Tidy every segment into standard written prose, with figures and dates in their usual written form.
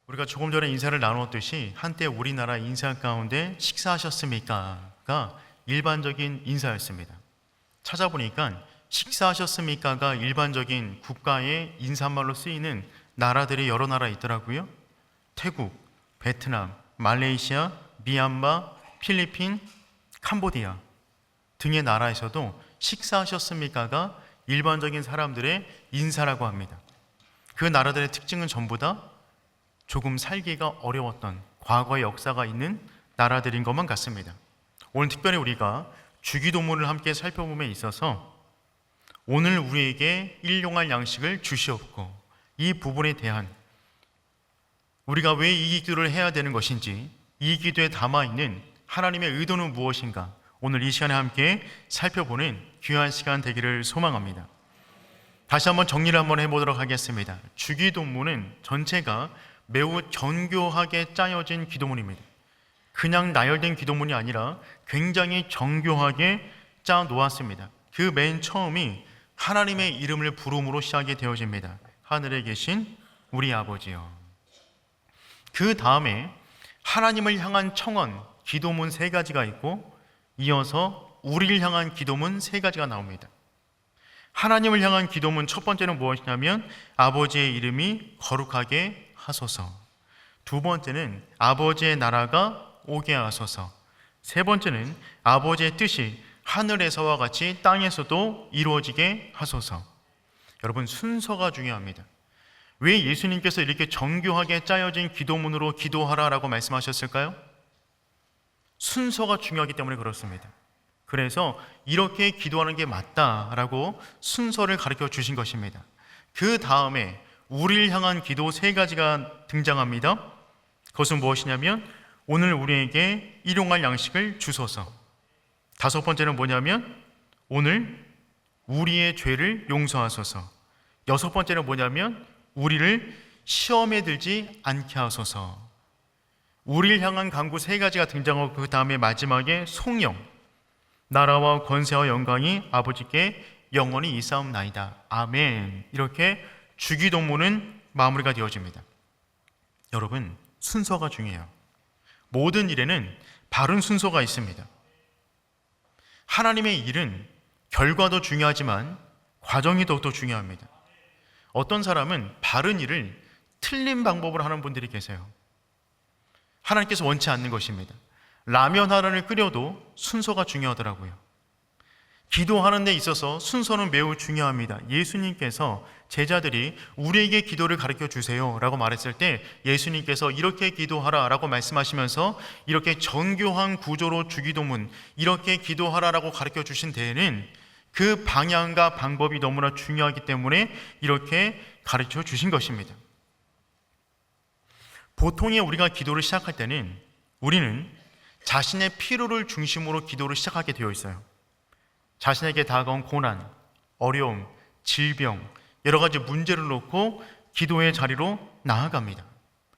우리가 조금 전에 인사를 나누었듯이 한때 우리나라 인사 가운데 식사하셨습니까가 일반적인 인사였습니다. 찾아보니까 식사하셨습니까가 일반적인 국가의 인사말로 쓰이는 나라들이 여러 나라 있더라고요. 태국, 베트남, 말레이시아, 미얀마, 필리핀, 캄보디아 등의 나라에서도 식사하셨습니까가 일반적인 사람들의 인사라고 합니다. 그 나라들의 특징은 전부 다 조금 살기가 어려웠던 과거의 역사가 있는 나라들인 것만 같습니다. 오늘 특별히 우리가 주기도문을 함께 살펴봄에 있어서 오늘 우리에게 일용할 양식을 주시옵고, 이 부분에 대한 우리가 왜 이 기도를 해야 되는 것인지, 이 기도에 담아있는 하나님의 의도는 무엇인가, 오늘 이 시간에 함께 살펴보는 귀한 시간 되기를 소망합니다. 다시 한번 정리를 한번 해보도록 하겠습니다. 주기도문은 전체가 매우 정교하게 짜여진 기도문입니다. 그냥 나열된 기도문이 아니라 굉장히 정교하게 짜 놓았습니다. 그 맨 처음이 하나님의 이름을 부름으로 시작이 되어집니다. 하늘에 계신 우리 아버지요. 그 다음에 하나님을 향한 청원, 기도문 3가지가 있고, 이어서 우리를 향한 기도문 3가지가 나옵니다. 하나님을 향한 기도문 첫 번째는 무엇이냐면 아버지의 이름이 거룩하게 하소서. 두 번째는 아버지의 나라가 오게 하소서. 세 번째는 아버지의 뜻이 하늘에서와 같이 땅에서도 이루어지게 하소서. 여러분, 순서가 중요합니다. 왜 예수님께서 이렇게 정교하게 짜여진 기도문으로 기도하라라고 말씀하셨을까요? 순서가 중요하기 때문에 그렇습니다. 그래서 이렇게 기도하는 게 맞다라고 순서를 가르쳐 주신 것입니다. 그 다음에 우리를 향한 기도 3가지가 등장합니다. 그것은 무엇이냐면 오늘 우리에게 일용할 양식을 주소서. 5번째는 뭐냐면 오늘 우리의 죄를 용서하소서. 6번째는 뭐냐면 우리를 시험에 들지 않게 하소서. 우리를 향한 간구 3가지가 등장하고 그 다음에 마지막에 송영, 나라와 권세와 영광이 아버지께 영원히 있사옵나이다. 아멘. 이렇게 주기도문은 마무리가 되어집니다. 여러분, 순서가 중요해요. 모든 일에는 바른 순서가 있습니다. 하나님의 일은 결과도 중요하지만 과정이 더욱더 중요합니다. 어떤 사람은 바른 일을 틀린 방법으로 하는 분들이 계세요. 하나님께서 원치 않는 것입니다. 라면 하나를 끓여도 순서가 중요하더라고요. 기도하는 데 있어서 순서는 매우 중요합니다. 예수님께서 제자들이 우리에게 기도를 가르쳐 주세요 라고 말했을 때 예수님께서 이렇게 기도하라 라고 말씀하시면서 이렇게 정교한 구조로 주기도문, 이렇게 기도하라 라고 가르쳐 주신 데에는 그 방향과 방법이 너무나 중요하기 때문에 이렇게 가르쳐 주신 것입니다. 보통의 우리가 기도를 시작할 때는 우리는 자신의 필요를 중심으로 기도를 시작하게 되어 있어요. 자신에게 다가온 고난, 어려움, 질병, 여러 가지 문제를 놓고 기도의 자리로 나아갑니다.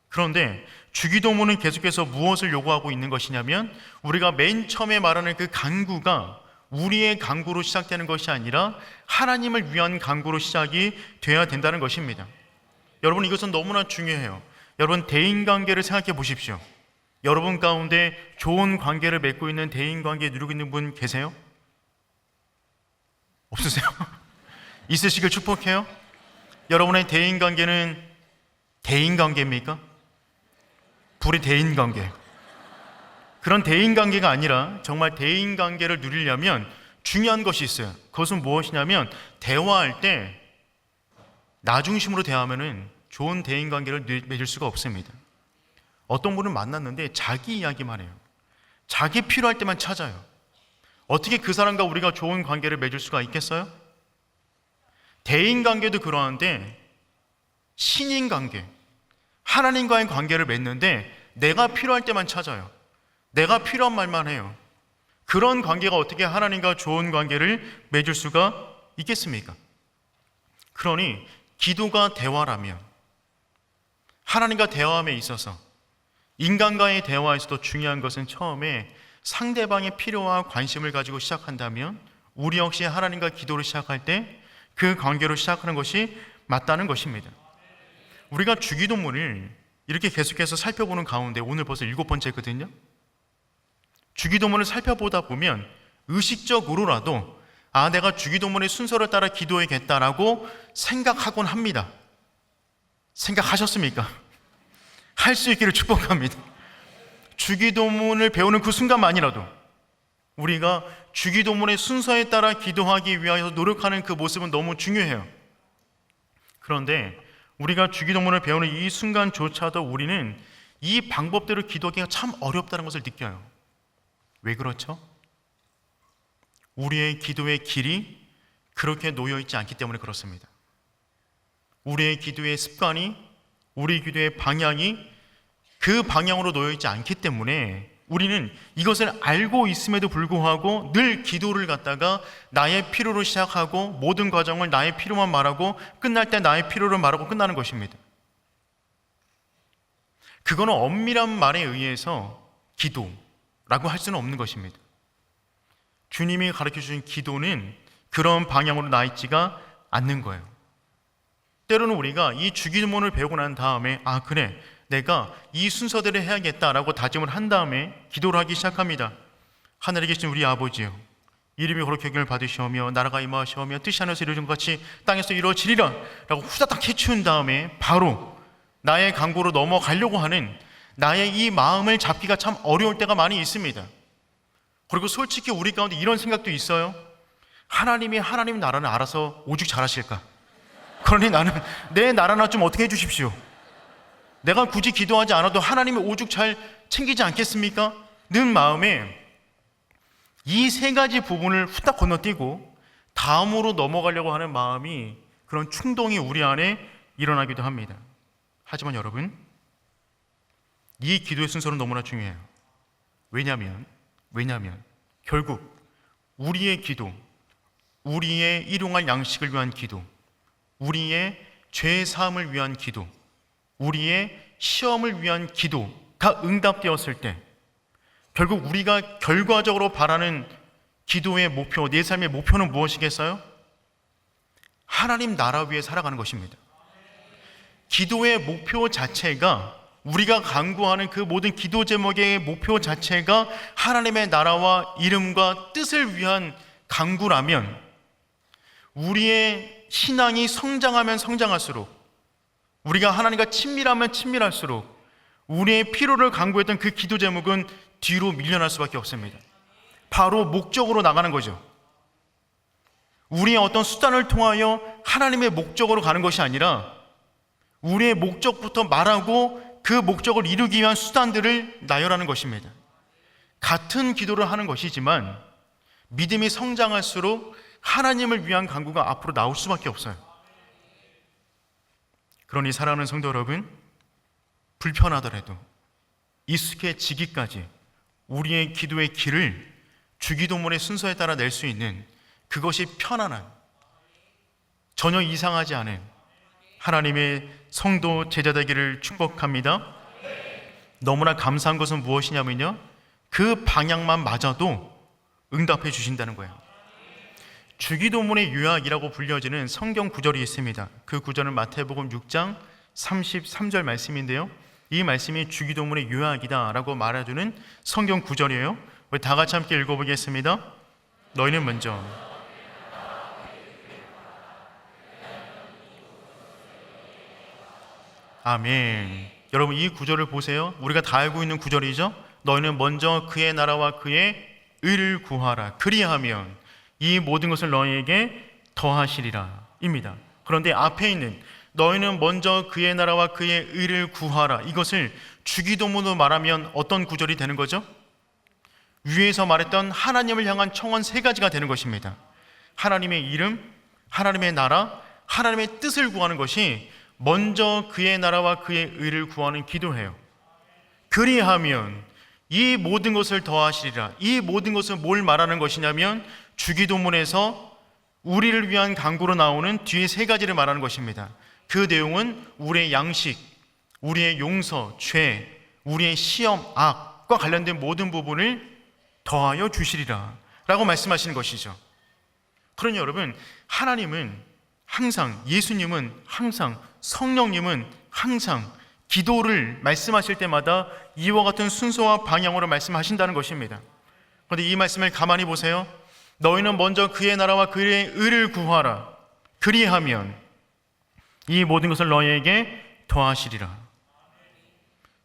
그런데 주기도문은 계속해서 무엇을 요구하고 있는 것이냐면 우리가 맨 처음에 말하는 그 간구가 우리의 간구로 시작되는 것이 아니라 하나님을 위한 간구로 시작이 되어야 된다는 것입니다. 여러분, 이것은 너무나 중요해요. 여러분, 대인관계를 생각해 보십시오. 여러분 가운데 좋은 관계를 맺고 있는 대인관계 누리고 있는 분 계세요? 없으세요? 있으시길 축복해요. 여러분의 대인관계는 대인관계입니까? 불이 대인관계. 그런 대인관계가 아니라 정말 대인관계를 누리려면 중요한 것이 있어요. 그것은 무엇이냐면 대화할 때 나 중심으로 대화하면 좋은 대인관계를 맺을 수가 없습니다. 어떤 분을 만났는데 자기 이야기만 해요. 자기 필요할 때만 찾아요. 어떻게 그 사람과 우리가 좋은 관계를 맺을 수가 있겠어요? 대인관계도 그러한데 신인관계, 하나님과의 관계를 맺는데 내가 필요할 때만 찾아요. 내가 필요한 말만 해요. 그런 관계가 어떻게 하나님과 좋은 관계를 맺을 수가 있겠습니까? 그러니 기도가 대화라면 하나님과 대화함에 있어서 인간과의 대화에서도 중요한 것은 처음에 상대방의 필요와 관심을 가지고 시작한다면 우리 역시 하나님과 기도를 시작할 때 그 관계로 시작하는 것이 맞다는 것입니다. 우리가 주기도문을 이렇게 계속해서 살펴보는 가운데 오늘 벌써 7번째거든요. 주기도문을 살펴보다 보면 의식적으로라도 내가 주기도문의 순서를 따라 기도해야겠다라고 생각하곤 합니다. 생각하셨습니까? 할 수 있기를 축복합니다. 주기도문을 배우는 그 순간만이라도 우리가 주기도문의 순서에 따라 기도하기 위하여 노력하는 그 모습은 너무 중요해요. 그런데 우리가 주기도문을 배우는 이 순간조차도 우리는 이 방법대로 기도하기가 참 어렵다는 것을 느껴요. 왜 그렇죠? 우리의 기도의 길이 그렇게 놓여있지 않기 때문에 그렇습니다. 우리의 기도의 습관이, 우리 기도의 방향이 그 방향으로 놓여있지 않기 때문에 우리는 이것을 알고 있음에도 불구하고 늘 기도를 갖다가 나의 필요로 시작하고 모든 과정을 나의 필요만 말하고 끝날 때 나의 필요를 말하고 끝나는 것입니다. 그거는 엄밀한 말에 의해서 기도라고 할 수는 없는 것입니다. 주님이 가르쳐주신 기도는 그런 방향으로 나 있지가 않는 거예요. 때로는 우리가 이 주기도문을 배우고 난 다음에 그래, 내가 이 순서대로 해야겠다라고 다짐을 한 다음에 기도를 하기 시작합니다. 하늘에 계신 우리 아버지요, 이름이 거룩히 여김을 받으시오며 나라가 임하시오며 뜻이 하늘에서 이루어진 것 같이 땅에서 이루어지리라 라고 후다닥 해치운 다음에 바로 나의 강구로 넘어가려고 하는 나의 이 마음을 잡기가 참 어려울 때가 많이 있습니다. 그리고 솔직히 우리 가운데 이런 생각도 있어요. 하나님 나라는 알아서 오죽 잘하실까? 그러니 나는 내 나라나 좀 어떻게 해주십시오. 내가 굳이 기도하지 않아도 하나님이 오죽 잘 챙기지 않겠습니까? 는 마음에 이 세 가지 부분을 후딱 건너뛰고 다음으로 넘어가려고 하는 마음이, 그런 충동이 우리 안에 일어나기도 합니다. 하지만 여러분, 이 기도의 순서는 너무나 중요해요. 왜냐하면 결국 우리의 기도, 우리의 일용할 양식을 위한 기도, 우리의 죄 사함을 위한 기도, 우리의 시험을 위한 기도가 응답되었을 때 결국 우리가 결과적으로 바라는 기도의 목표, 내 삶의 목표는 무엇이겠어요? 하나님 나라 위에 살아가는 것입니다. 기도의 목표 자체가, 우리가 간구하는 그 모든 기도 제목의 목표 자체가 하나님의 나라와 이름과 뜻을 위한 간구라면, 우리의 신앙이 성장하면 성장할수록, 우리가 하나님과 친밀하면 친밀할수록 우리의 필요를 간구했던 그 기도 제목은 뒤로 밀려날 수밖에 없습니다. 바로 목적으로 나가는 거죠. 우리의 어떤 수단을 통하여 하나님의 목적으로 가는 것이 아니라 우리의 목적부터 말하고 그 목적을 이루기 위한 수단들을 나열하는 것입니다. 같은 기도를 하는 것이지만 믿음이 성장할수록 하나님을 위한 간구가 앞으로 나올 수밖에 없어요. 그러니 사랑하는 성도 여러분, 불편하더라도 익숙해지기까지 우리의 기도의 길을 주기도문의 순서에 따라 낼 수 있는, 그것이 편안한, 전혀 이상하지 않은 하나님의 성도 제자 되기를 축복합니다. 너무나 감사한 것은 무엇이냐면요, 그 방향만 맞아도 응답해 주신다는 거예요. 주기도문의 요약이라고 불려지는 성경 구절이 있습니다. 그 구절은 마태복음 6장 33절 말씀인데요, 이 말씀이 주기도문의 요약이다라고 말해주는 성경 구절이에요. 우리 다 같이 함께 읽어보겠습니다. 너희는 먼저 아멘. 여러분, 이 구절을 보세요. 우리가 다 알고 있는 구절이죠. 너희는 먼저 그의 나라와 그의 의를 구하라. 그리하면 이 모든 것을 너희에게 더하시리라 입니다. 그런데 앞에 있는 너희는 먼저 그의 나라와 그의 의를 구하라, 이것을 주기도문으로 말하면 어떤 구절이 되는 거죠? 위에서 말했던 하나님을 향한 청원 세 가지가 되는 것입니다. 하나님의 이름, 하나님의 나라, 하나님의 뜻을 구하는 것이 먼저 그의 나라와 그의 의를 구하는 기도예요. 그리하면 이 모든 것을 더하시리라. 이 모든 것은 뭘 말하는 것이냐면 주기도문에서 우리를 위한 간구로 나오는 뒤에 세 가지를 말하는 것입니다. 그 내용은 우리의 양식, 우리의 용서, 죄, 우리의 시험, 악과 관련된 모든 부분을 더하여 주시리라 라고 말씀하시는 것이죠. 그러니 여러분, 하나님은 항상, 예수님은 항상, 성령님은 항상 기도를 말씀하실 때마다 이와 같은 순서와 방향으로 말씀하신다는 것입니다. 그런데 이 말씀을 가만히 보세요. 너희는 먼저 그의 나라와 그의 의를 구하라. 그리하면 이 모든 것을 너희에게 더하시리라.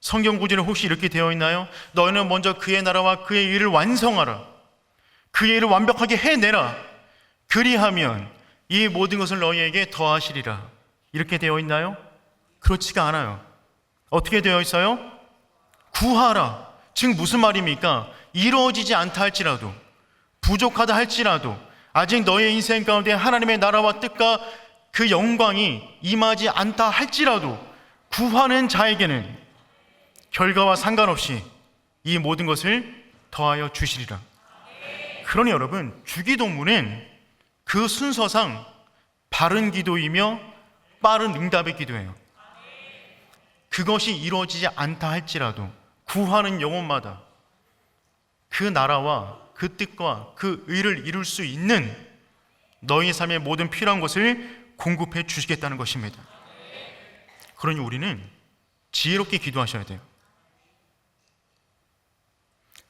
성경 구절에 혹시 이렇게 되어 있나요? 너희는 먼저 그의 나라와 그의 의를 완성하라. 그의 일을 완벽하게 해내라. 그리하면 이 모든 것을 너희에게 더하시리라. 이렇게 되어 있나요? 그렇지가 않아요. 어떻게 되어 있어요? 구하라. 즉 무슨 말입니까? 이루어지지 않다 할지라도, 부족하다 할지라도, 아직 너의 인생 가운데 하나님의 나라와 뜻과 그 영광이 임하지 않다 할지라도 구하는 자에게는 결과와 상관없이 이 모든 것을 더하여 주시리라. 그러니 여러분, 주기도문은 그 순서상 바른 기도이며 빠른 응답의 기도예요. 그것이 이루어지지 않다 할지라도 구하는 영혼마다 그 나라와 그 뜻과 그 의를 이룰 수 있는 너희 삶의 모든 필요한 것을 공급해 주시겠다는 것입니다. 그러니 우리는 지혜롭게 기도하셔야 돼요.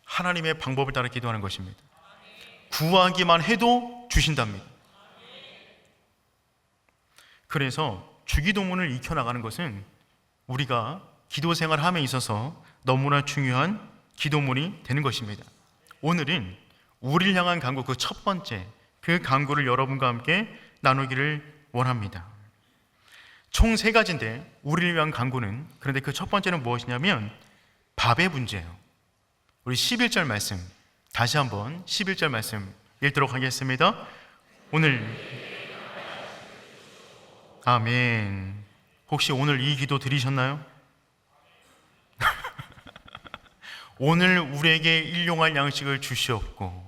하나님의 방법을 따라 기도하는 것입니다. 구하기만 해도 주신답니다. 그래서 주기도문을 익혀나가는 것은 우리가 기도 생활함에 있어서 너무나 중요한 기도문이 되는 것입니다. 오늘은 우리를 향한 간구, 그 첫 번째, 그 간구를 여러분과 함께 나누기를 원합니다. 총 3가지인데 우리를 위한 간구는, 그런데 그 첫 번째는 무엇이냐면 밥의 문제예요. 우리 11절 말씀, 다시 한번 11절 말씀 읽도록 하겠습니다. 오늘 아멘. 혹시 오늘 이 기도 드리셨나요? 오늘 우리에게 일용할 양식을 주시옵고.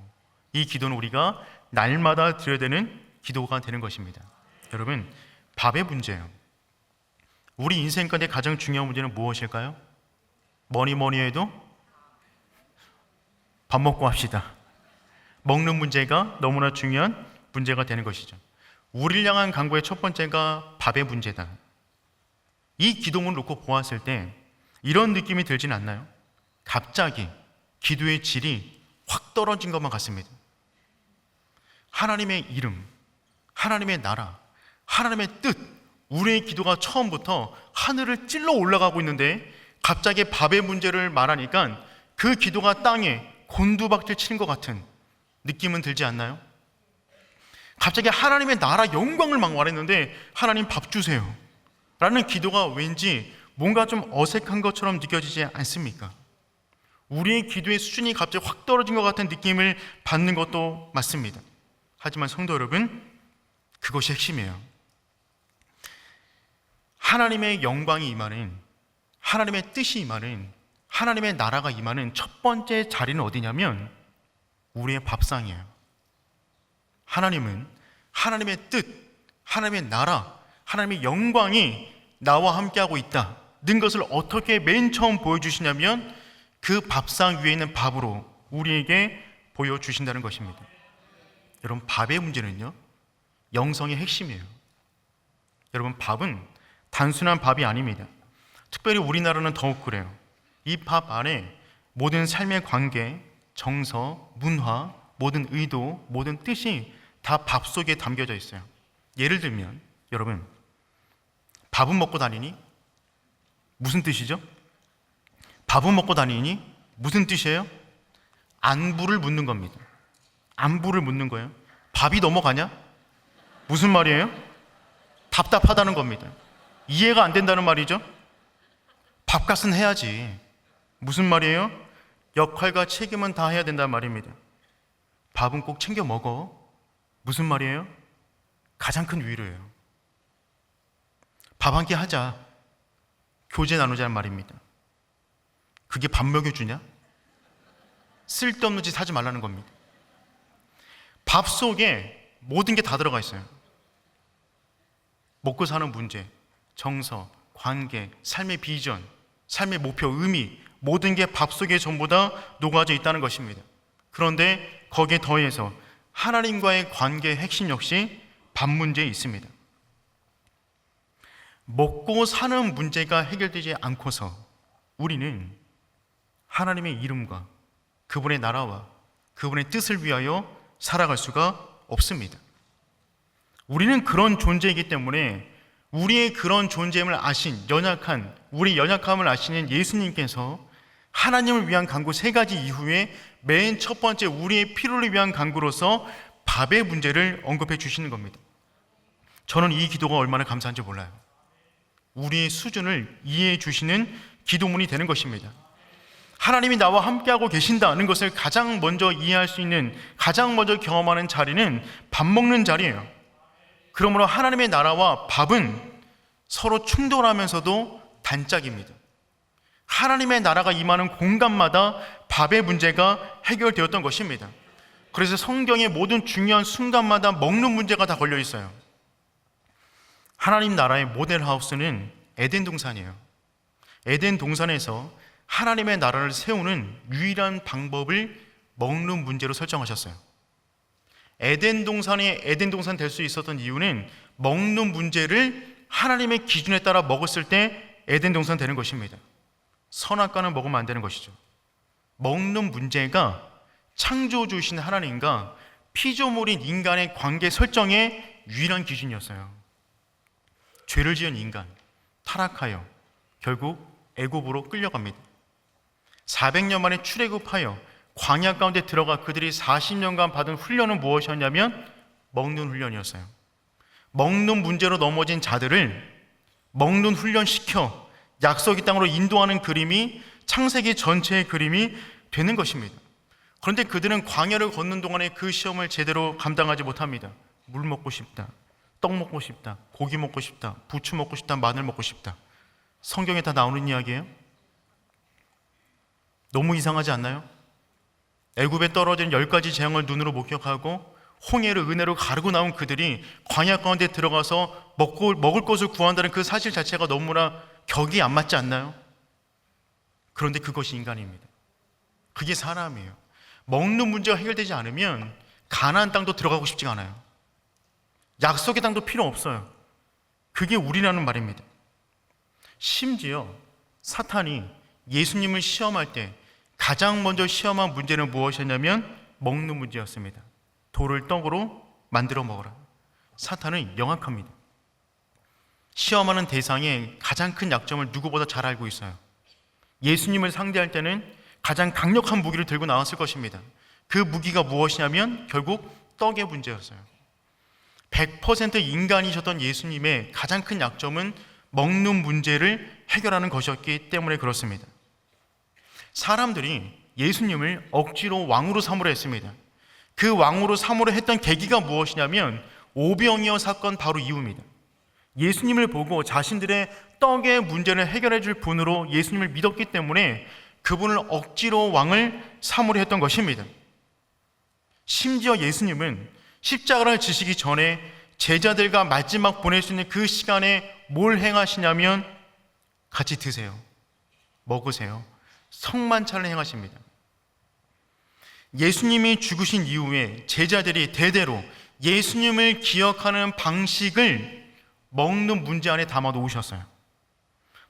이 기도는 우리가 날마다 드려야 되는 기도가 되는 것입니다. 여러분, 밥의 문제예요. 우리 인생 가운데 가장 중요한 문제는 무엇일까요? 뭐니 해도 밥 먹고 합시다. 먹는 문제가 너무나 중요한 문제가 되는 것이죠. 우리를 향한 간구의 첫 번째가 밥의 문제다. 이 기도문을 놓고 보았을 때 이런 느낌이 들진 않나요? 갑자기 기도의 질이 확 떨어진 것만 같습니다. 하나님의 이름, 하나님의 나라, 하나님의 뜻, 우리의 기도가 처음부터 하늘을 찔러 올라가고 있는데 갑자기 밥의 문제를 말하니까 그 기도가 땅에 곤두박질 치는 것 같은 느낌은 들지 않나요? 갑자기 하나님의 나라 영광을 막 말했는데 하나님 밥 주세요 라는 기도가 왠지 뭔가 좀 어색한 것처럼 느껴지지 않습니까? 우리의 기도의 수준이 갑자기 확 떨어진 것 같은 느낌을 받는 것도 맞습니다. 하지만 성도 여러분, 그것이 핵심이에요. 하나님의 영광이 임하는, 하나님의 뜻이 임하는, 하나님의 나라가 임하는 첫 번째 자리는 어디냐면 우리의 밥상이에요. 하나님은 하나님의 뜻, 하나님의 나라, 하나님의 영광이 나와 함께하고 있다는 것을 어떻게 맨 처음 보여주시냐면 그 밥상 위에 있는 밥으로 우리에게 보여주신다는 것입니다. 여러분, 밥의 문제는요, 영성의 핵심이에요. 여러분, 밥은 단순한 밥이 아닙니다. 특별히 우리나라는 더욱 그래요. 이 밥 안에 모든 삶의 관계, 정서, 문화, 모든 의도, 모든 뜻이 다 밥 속에 담겨져 있어요. 예를 들면 여러분, 밥은 먹고 다니니? 무슨 뜻이죠? 밥은 먹고 다니니? 무슨 뜻이에요? 안부를 묻는 겁니다. 안부를 묻는 거예요. 밥이 넘어가냐? 무슨 말이에요? 답답하다는 겁니다. 이해가 안 된다는 말이죠. 밥값은 해야지. 무슨 말이에요? 역할과 책임은 다 해야 된다는 말입니다. 밥은 꼭 챙겨 먹어. 무슨 말이에요? 가장 큰 위로예요. 밥 한 끼 하자. 교제 나누자는 말입니다. 그게 밥 먹여주냐? 쓸데없는 짓 하지 말라는 겁니다. 밥 속에 모든 게 다 들어가 있어요. 먹고 사는 문제, 정서, 관계, 삶의 비전, 삶의 목표, 의미, 모든 게 밥 속에 전부 다 녹아져 있다는 것입니다. 그런데 거기에 더해서 하나님과의 관계의 핵심 역시 밥 문제에 있습니다. 먹고 사는 문제가 해결되지 않고서 우리는 하나님의 이름과 그분의 나라와 그분의 뜻을 위하여 살아갈 수가 없습니다. 우리는 그런 존재이기 때문에 우리의 그런 존재임을 아신 우리 연약함을 아시는 예수님께서 하나님을 위한 간구 3가지 이후에 맨 첫 번째 우리의 필요를 위한 간구로서 밥의 문제를 언급해 주시는 겁니다. 저는 이 기도가 얼마나 감사한지 몰라요. 우리의 수준을 이해해 주시는 기도문이 되는 것입니다. 하나님이 나와 함께하고 계신다는 것을 가장 먼저 이해할 수 있는, 가장 먼저 경험하는 자리는 밥 먹는 자리예요. 그러므로 하나님의 나라와 밥은 서로 충돌하면서도 단짝입니다. 하나님의 나라가 임하는 공간마다 밥의 문제가 해결되었던 것입니다. 그래서 성경의 모든 중요한 순간마다 먹는 문제가 다 걸려 있어요. 하나님 나라의 모델하우스는 에덴 동산이에요. 에덴 동산에서 하나님의 나라를 세우는 유일한 방법을 먹는 문제로 설정하셨어요. 에덴 동산 될 수 있었던 이유는 먹는 문제를 하나님의 기준에 따라 먹었을 때 에덴 동산 되는 것입니다. 선악과는 먹으면 안 되는 것이죠. 먹는 문제가 창조주신 하나님과 피조물인 인간의 관계 설정의 유일한 기준이었어요. 죄를 지은 인간, 타락하여 결국 애굽으로 끌려갑니다. 400년 만에 출애굽하여 광야 가운데 들어가 그들이 40년간 받은 훈련은 무엇이었냐면 먹는 훈련이었어요. 먹는 문제로 넘어진 자들을 먹는 훈련시켜 약속의 땅으로 인도하는 그림이 창세기 전체의 그림이 되는 것입니다. 그런데 그들은 광야를 걷는 동안에 그 시험을 제대로 감당하지 못합니다. 물 먹고 싶다, 떡 먹고 싶다, 고기 먹고 싶다, 부추 먹고 싶다, 마늘 먹고 싶다. 성경에 다 나오는 이야기예요. 너무 이상하지 않나요? 애굽에 떨어진 10가지 재앙을 눈으로 목격하고 홍해를 은혜로 가르고 나온 그들이 광야 가운데 들어가서 먹을 것을 구한다는 그 사실 자체가 너무나 격이 안 맞지 않나요? 그런데 그것이 인간입니다. 그게 사람이에요. 먹는 문제가 해결되지 않으면 가나안 땅도 들어가고 싶지가 않아요. 약속의 땅도 필요 없어요. 그게 우리라는 말입니다. 심지어 사탄이 예수님을 시험할 때 가장 먼저 시험한 문제는 무엇이었냐면 먹는 문제였습니다. 돌을 떡으로 만들어 먹어라. 사탄은 명확합니다. 시험하는 대상의 가장 큰 약점을 누구보다 잘 알고 있어요. 예수님을 상대할 때는 가장 강력한 무기를 들고 나왔을 것입니다. 그 무기가 무엇이냐면 결국 떡의 문제였어요. 100% 인간이셨던 예수님의 가장 큰 약점은 먹는 문제를 해결하는 것이었기 때문에 그렇습니다. 사람들이 예수님을 억지로 왕으로 삼으려 했습니다. 그 왕으로 삼으려 했던 계기가 무엇이냐면 오병이어 사건 바로 이후입니다. 예수님을 보고 자신들의 떡의 문제를 해결해 줄 분으로 예수님을 믿었기 때문에 그분을 억지로 왕을 삼으려 했던 것입니다. 심지어 예수님은 십자가를 지시기 전에 제자들과 마지막 보낼 수 있는 그 시간에 뭘 행하시냐면 같이 드세요, 먹으세요, 성만찬을 행하십니다. 예수님이 죽으신 이후에 제자들이 대대로 예수님을 기억하는 방식을 먹는 문제 안에 담아 놓으셨어요.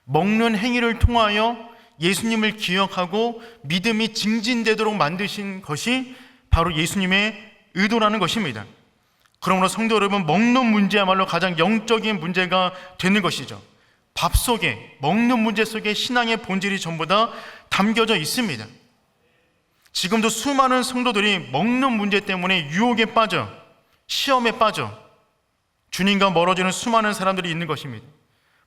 먹는 행위를 통하여 예수님을 기억하고 믿음이 증진되도록 만드신 것이 바로 예수님의 의도라는 것입니다. 그러므로 성도 여러분, 먹는 문제야말로 가장 영적인 문제가 되는 것이죠. 밥 속에, 먹는 문제 속에 신앙의 본질이 전부 다 담겨져 있습니다. 지금도 수많은 성도들이 먹는 문제 때문에 유혹에 빠져, 시험에 빠져 주님과 멀어지는 수많은 사람들이 있는 것입니다.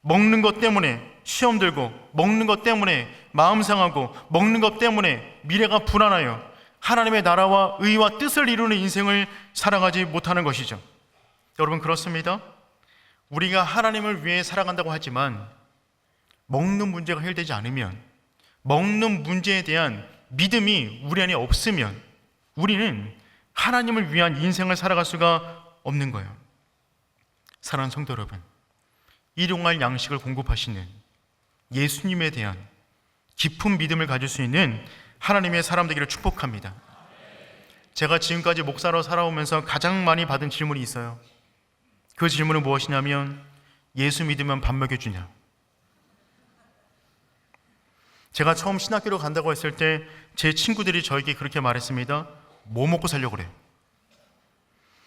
먹는 것 때문에 시험 들고, 먹는 것 때문에 마음 상하고, 먹는 것 때문에 미래가 불안하여 하나님의 나라와 의와 뜻을 이루는 인생을 살아가지 못하는 것이죠. 여러분, 그렇습니다. 우리가 하나님을 위해 살아간다고 하지만 먹는 문제가 해결되지 않으면, 먹는 문제에 대한 믿음이 우리 안에 없으면 우리는 하나님을 위한 인생을 살아갈 수가 없는 거예요. 사랑하는 성도 여러분, 일용할 양식을 공급하시는 예수님에 대한 깊은 믿음을 가질 수 있는 하나님의 사람 되기를 축복합니다. 제가 지금까지 목사로 살아오면서 가장 많이 받은 질문이 있어요. 그 질문은 무엇이냐면 예수 믿으면 밥 먹여주냐? 제가 처음 신학교로 간다고 했을 때 제 친구들이 저에게 그렇게 말했습니다. 뭐 먹고 살려고 그래?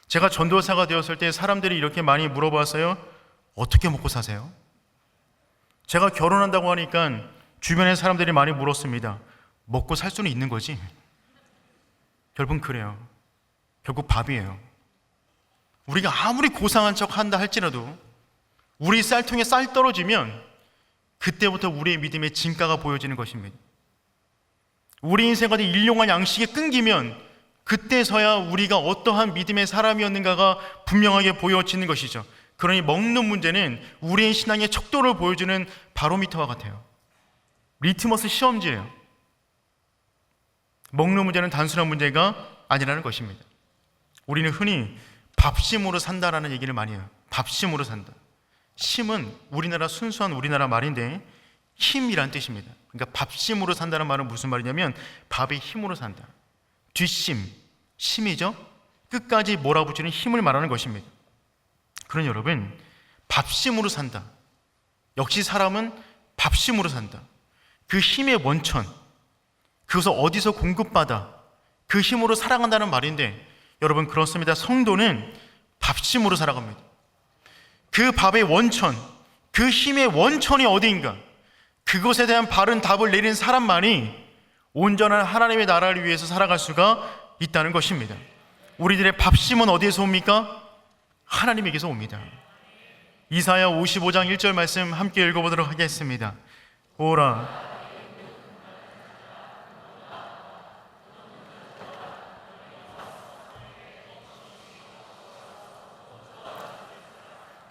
제가 전도사가 되었을 때 사람들이 이렇게 많이 물어봤어요. 어떻게 먹고 사세요? 제가 결혼한다고 하니까 주변의 사람들이 많이 물었습니다. 먹고 살 수는 있는 거지? 결국은 그래요. 결국 밥이에요. 우리가 아무리 고상한 척 한다 할지라도 우리 쌀통에 쌀 떨어지면 그때부터 우리의 믿음의 진가가 보여지는 것입니다. 우리 인생 가운데 일용할 양식이 끊기면 그때서야 우리가 어떠한 믿음의 사람이었는가가 분명하게 보여지는 것이죠. 그러니 먹는 문제는 우리의 신앙의 척도를 보여주는 바로미터와 같아요. 리트머스 시험지예요. 먹는 문제는 단순한 문제가 아니라는 것입니다. 우리는 흔히 밥심으로 산다라는 얘기를 많이 해요. 밥심으로 산다. 심은 우리나라 순수한 우리나라 말인데 힘이란 뜻입니다. 그러니까 밥심으로 산다는 말은 무슨 말이냐면 밥의 힘으로 산다. 뒷심, 심이죠. 끝까지 몰아붙이는 힘을 말하는 것입니다. 그러니 여러분, 밥심으로 산다. 역시 사람은 밥심으로 산다. 그 힘의 원천, 그것을 어디서 공급받아 그 힘으로 살아간다는 말인데, 여러분 그렇습니다. 성도는 밥심으로 살아갑니다. 그 밥의 원천, 그 힘의 원천이 어디인가, 그것에 대한 바른 답을 내린 사람만이 온전한 하나님의 나라를 위해서 살아갈 수가 있다는 것입니다. 우리들의 밥심은 어디에서 옵니까? 하나님에게서 옵니다. 이사야 55장 1절 말씀 함께 읽어보도록 하겠습니다. 오라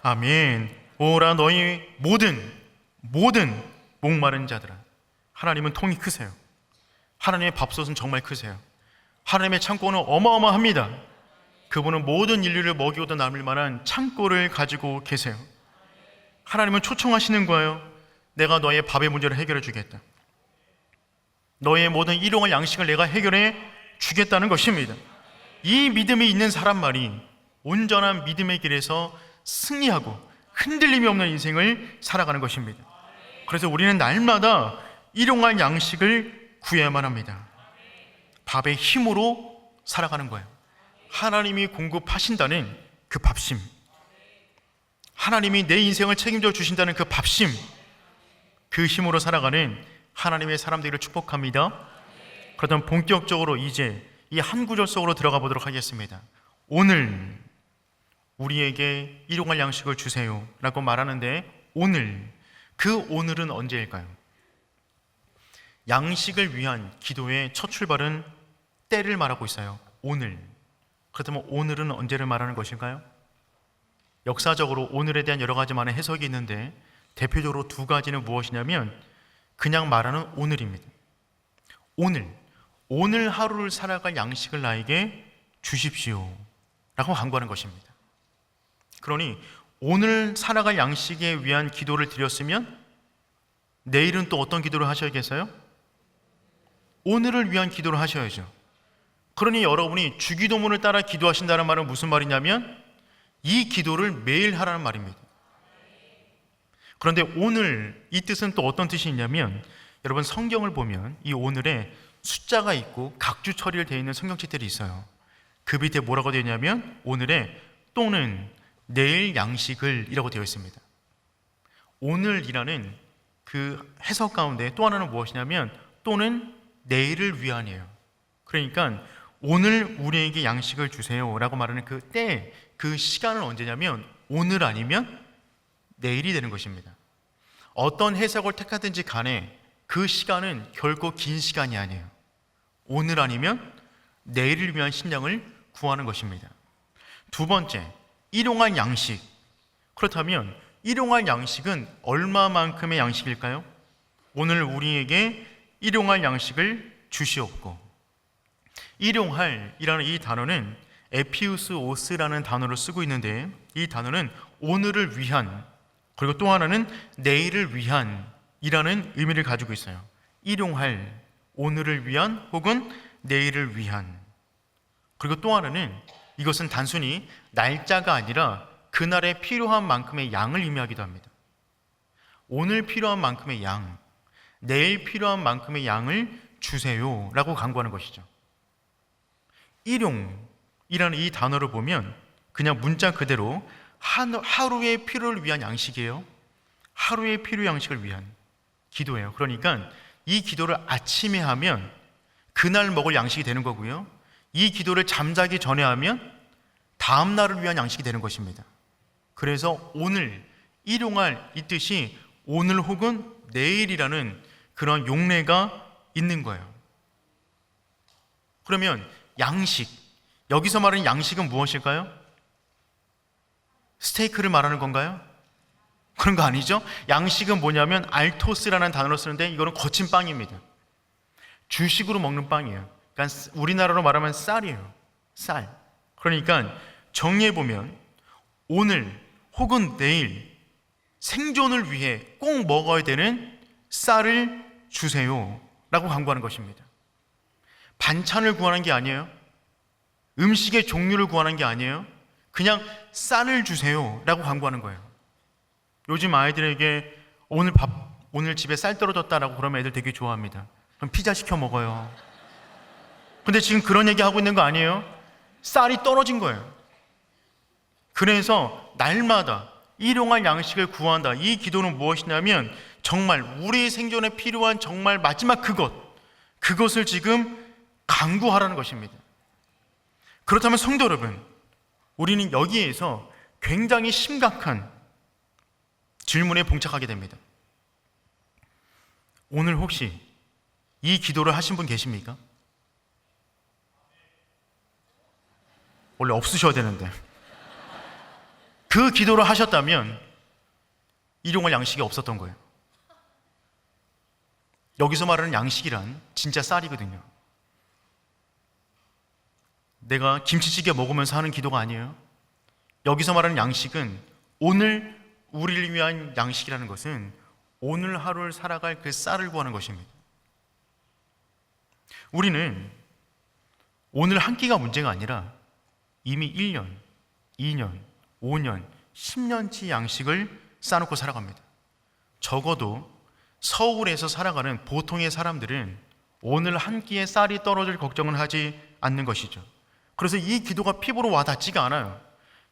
아멘. 오라 너희 모든 목마른 자들아. 하나님은 통이 크세요. 하나님의 밥솥은 정말 크세요. 하나님의 창고는 어마어마합니다. 그분은 모든 인류를 먹이고도 남을 만한 창고를 가지고 계세요. 하나님은 초청하시는 거예요. 내가 너의 밥의 문제를 해결해 주겠다. 너의 모든 일용할 양식을 내가 해결해 주겠다는 것입니다. 이 믿음이 있는 사람만이 온전한 믿음의 길에서 승리하고 흔들림이 없는 인생을 살아가는 것입니다. 그래서 우리는 날마다 일용할 양식을 구해야만 합니다. 밥의 힘으로 살아가는 거예요. 하나님이 공급하신다는 그 밥심, 하나님이 내 인생을 책임져 주신다는 그 밥심, 그 힘으로 살아가는 하나님의 사람들을 축복합니다. 그렇다면 본격적으로 이제 이 한 구절 속으로 들어가 보도록 하겠습니다. 오늘 우리에게 일용할 양식을 주세요 라고 말하는데, 그 오늘은 언제일까요? 양식을 위한 기도의 첫 출발은 때를 말하고 있어요. 오늘. 그렇다면 오늘은 언제를 말하는 것일까요? 역사적으로 오늘에 대한 여러 가지 많은 해석이 있는데, 대표적으로 두 가지는 무엇이냐면 그냥 말하는 오늘입니다. 오늘 하루를 살아갈 양식을 나에게 주십시오 라고 간구하는 것입니다. 그러니 오늘 살아갈 양식에 위한 기도를 드렸으면 내일은 또 어떤 기도를 하셔야겠어요? 오늘을 위한 기도를 하셔야죠. 그러니 여러분이 주기도문을 따라 기도하신다는 말은 무슨 말이냐면 이 기도를 매일 하라는 말입니다. 그런데 오늘, 이 뜻은 또 어떤 뜻이 있냐면, 여러분 성경을 보면 이 오늘에 숫자가 있고 각주 처리를 되어 있는 성경책들이 있어요. 그 밑에 뭐라고 되어 있냐면 오늘에 또는 내일 양식을 이라고 되어 있습니다. 오늘이라는 그 해석 가운데 또 하나는 무엇이냐면 또는 내일을 위한이에요. 그러니까 오늘 우리에게 양식을 주세요 라고 말하는 그 때, 그 시간은 언제냐면 오늘 아니면 내일이 되는 것입니다. 어떤 해석을 택하든지 간에 그 시간은 결코 긴 시간이 아니에요. 오늘 아니면 내일을 위한 식량을 구하는 것입니다. 두 번째, 일용할 양식. 그렇다면 일용할 양식은 얼마만큼의 양식일까요? 오늘 우리에게 일용할 양식을 주시옵고. 일용할이라는 이 단어는 에피우스 오스라는 단어를 쓰고 있는데, 이 단어는 오늘을 위한, 그리고 또 하나는 내일을 위한 이라는 의미를 가지고 있어요. 일용할, 오늘을 위한 혹은 내일을 위한. 그리고 또 하나는 이것은 단순히 날짜가 아니라 그날에 필요한 만큼의 양을 의미하기도 합니다. 오늘 필요한 만큼의 양, 내일 필요한 만큼의 양을 주세요 라고 강구하는 것이죠. 일용이라는 이 단어를 보면 그냥 문자 그대로 하루의 필요를 위한 양식이에요. 하루의 필요 양식을 위한 기도예요. 그러니까 이 기도를 아침에 하면 그날 먹을 양식이 되는 거고요. 이 기도를 잠자기 전에 하면 다음 날을 위한 양식이 되는 것입니다. 그래서 오늘, 일용할 이 뜻이 오늘 혹은 내일이라는 그런 용례가 있는 거예요. 그러면 양식, 여기서 말하는 양식은 무엇일까요? 스테이크를 말하는 건가요? 그런 거 아니죠? 양식은 뭐냐면 알토스라는 단어를 쓰는데 이거는 거친 빵입니다. 주식으로 먹는 빵이에요. 그러니까 우리나라로 말하면 쌀이에요. 쌀. 그러니까 정리해보면 오늘 혹은 내일 생존을 위해 꼭 먹어야 되는 쌀을 주세요 라고 강구하는 것입니다. 반찬을 구하는 게 아니에요. 음식의 종류를 구하는 게 아니에요. 그냥 쌀을 주세요 라고 강구하는 거예요. 요즘 아이들에게 오늘 집에 쌀 떨어졌다라고 그러면 애들 되게 좋아합니다. 그럼 피자 시켜 먹어요. 근데 지금 그런 얘기 하고 있는 거 아니에요? 쌀이 떨어진 거예요. 그래서 날마다 일용할 양식을 구한다. 이 기도는 무엇이냐면 정말 우리 생존에 필요한 정말 마지막 그것을 지금 강구하라는 것입니다. 그렇다면 성도 여러분, 우리는 여기에서 굉장히 심각한 질문에 봉착하게 됩니다. 오늘 혹시 이 기도를 하신 분 계십니까? 원래 없으셔야 되는데 그 기도를 하셨다면 일용할 양식이 없었던 거예요. 여기서 말하는 양식이란 진짜 쌀이거든요. 내가 김치찌개 먹으면서 하는 기도가 아니에요. 여기서 말하는 양식은 오늘 우리를 위한 양식이라는 것은 오늘 하루를 살아갈 그 쌀을 구하는 것입니다. 우리는 오늘 한 끼가 문제가 아니라 이미 1년, 2년, 5년, 10년치 양식을 쌓아놓고 살아갑니다. 적어도 서울에서 살아가는 보통의 사람들은 오늘 한 끼에 쌀이 떨어질 걱정은 하지 않는 것이죠. 그래서 이 기도가 피부로 와닿지가 않아요.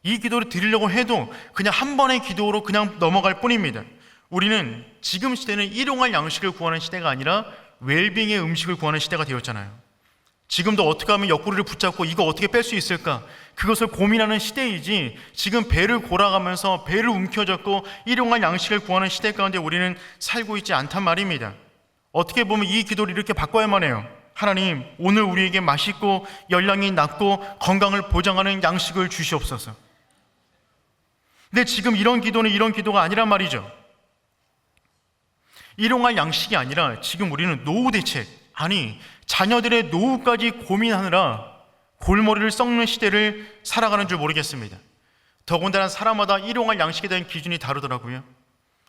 이 기도를 드리려고 해도 그냥 한 번의 기도로 그냥 넘어갈 뿐입니다. 우리는 지금 시대는 일용할 양식을 구하는 시대가 아니라 웰빙의 음식을 구하는 시대가 되었잖아요. 지금도 어떻게 하면 옆구리를 붙잡고 이거 어떻게 뺄 수 있을까? 그것을 고민하는 시대이지 지금 배를 골아가면서 배를 움켜잡고 일용할 양식을 구하는 시대 가운데 우리는 살고 있지 않단 말입니다. 어떻게 보면 이 기도를 이렇게 바꿔야만 해요. 하나님, 오늘 우리에게 맛있고 열량이 낮고 건강을 보장하는 양식을 주시옵소서. 근데 지금 이런 기도는 이런 기도가 아니란 말이죠. 일용할 양식이 아니라 지금 우리는 노후 대책, 아니 자녀들의 노후까지 고민하느라 골머리를 썩는 시대를 살아가는 줄 모르겠습니다. 더군다나 사람마다 일용할 양식에 대한 기준이 다르더라고요.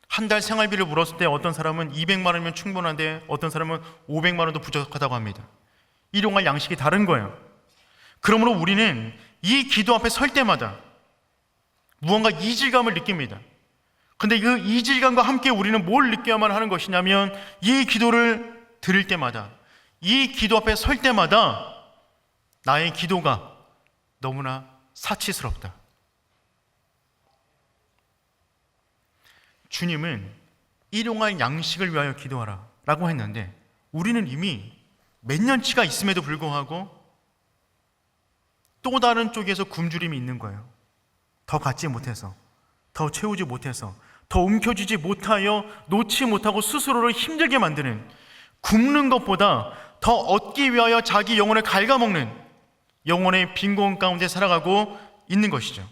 한 달 생활비를 물었을 때 어떤 사람은 200만 원이면 충분한데 어떤 사람은 500만 원도 부족하다고 합니다. 일용할 양식이 다른 거예요. 그러므로 우리는 이 기도 앞에 설 때마다 무언가 이질감을 느낍니다. 근데 그 이질감과 함께 우리는 뭘 느껴야만 하는 것이냐면 이 기도를 드릴 때마다, 이 기도 앞에 설 때마다 나의 기도가 너무나 사치스럽다. 주님은 일용할 양식을 위하여 기도하라 라고 했는데 우리는 이미 몇 년치가 있음에도 불구하고 또 다른 쪽에서 굶주림이 있는 거예요. 더 갖지 못해서, 더 채우지 못해서, 더 움켜쥐지 못하여 놓지 못하고 스스로를 힘들게 만드는, 굶는 것보다 더 얻기 위하여 자기 영혼을 갉아먹는 영혼의 빈곤 가운데 살아가고 있는 것이죠.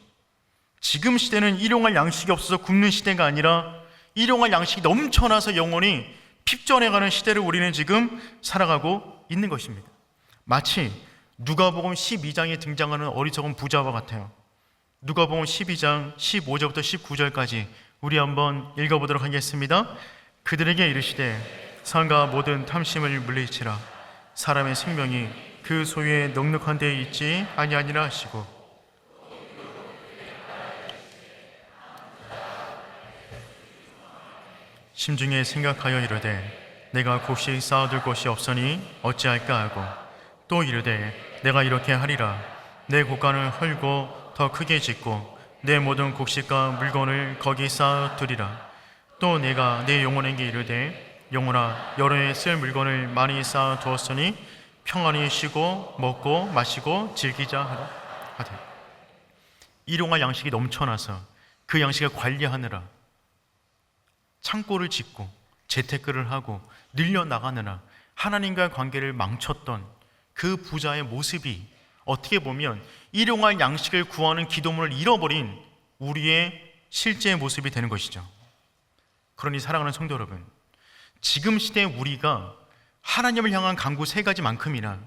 지금 시대는 일용할 양식이 없어서 굶는 시대가 아니라 일용할 양식이 넘쳐나서 영혼이 핍전해가는 시대를 우리는 지금 살아가고 있는 것입니다. 마치 누가복음 12장에 등장하는 어리석은 부자와 같아요. 누가복음 12장 15절부터 19절까지 우리 한번 읽어보도록 하겠습니다. 그들에게 이르시되 상과 모든 탐심을 물리치라. 사람의 생명이 그 소유에 넉넉한 데에 있지 아니하니라 하시고 심중에 생각하여 이르되 내가 곡식 쌓아둘 곳이 없으니 어찌할까 하고 또 이르되 내가 이렇게 하리라. 내 곡간을 헐고 더 크게 짓고 내 모든 곡식과 물건을 거기 쌓아두리라. 또 내가 내 영혼에게 이르되 영혼아 여러 해 쓸 물건을 많이 쌓아두었으니 평안히 쉬고 먹고 마시고 즐기자 하되 일용할 양식이 넘쳐나서 그 양식을 관리하느라 창고를 짓고 재테크를 하고 늘려나가느라 하나님과의 관계를 망쳤던 그 부자의 모습이 어떻게 보면 일용할 양식을 구하는 기도문을 잃어버린 우리의 실제 모습이 되는 것이죠. 그러니 사랑하는 성도 여러분, 지금 시대에 우리가 하나님을 향한 간구 세 가지만큼이나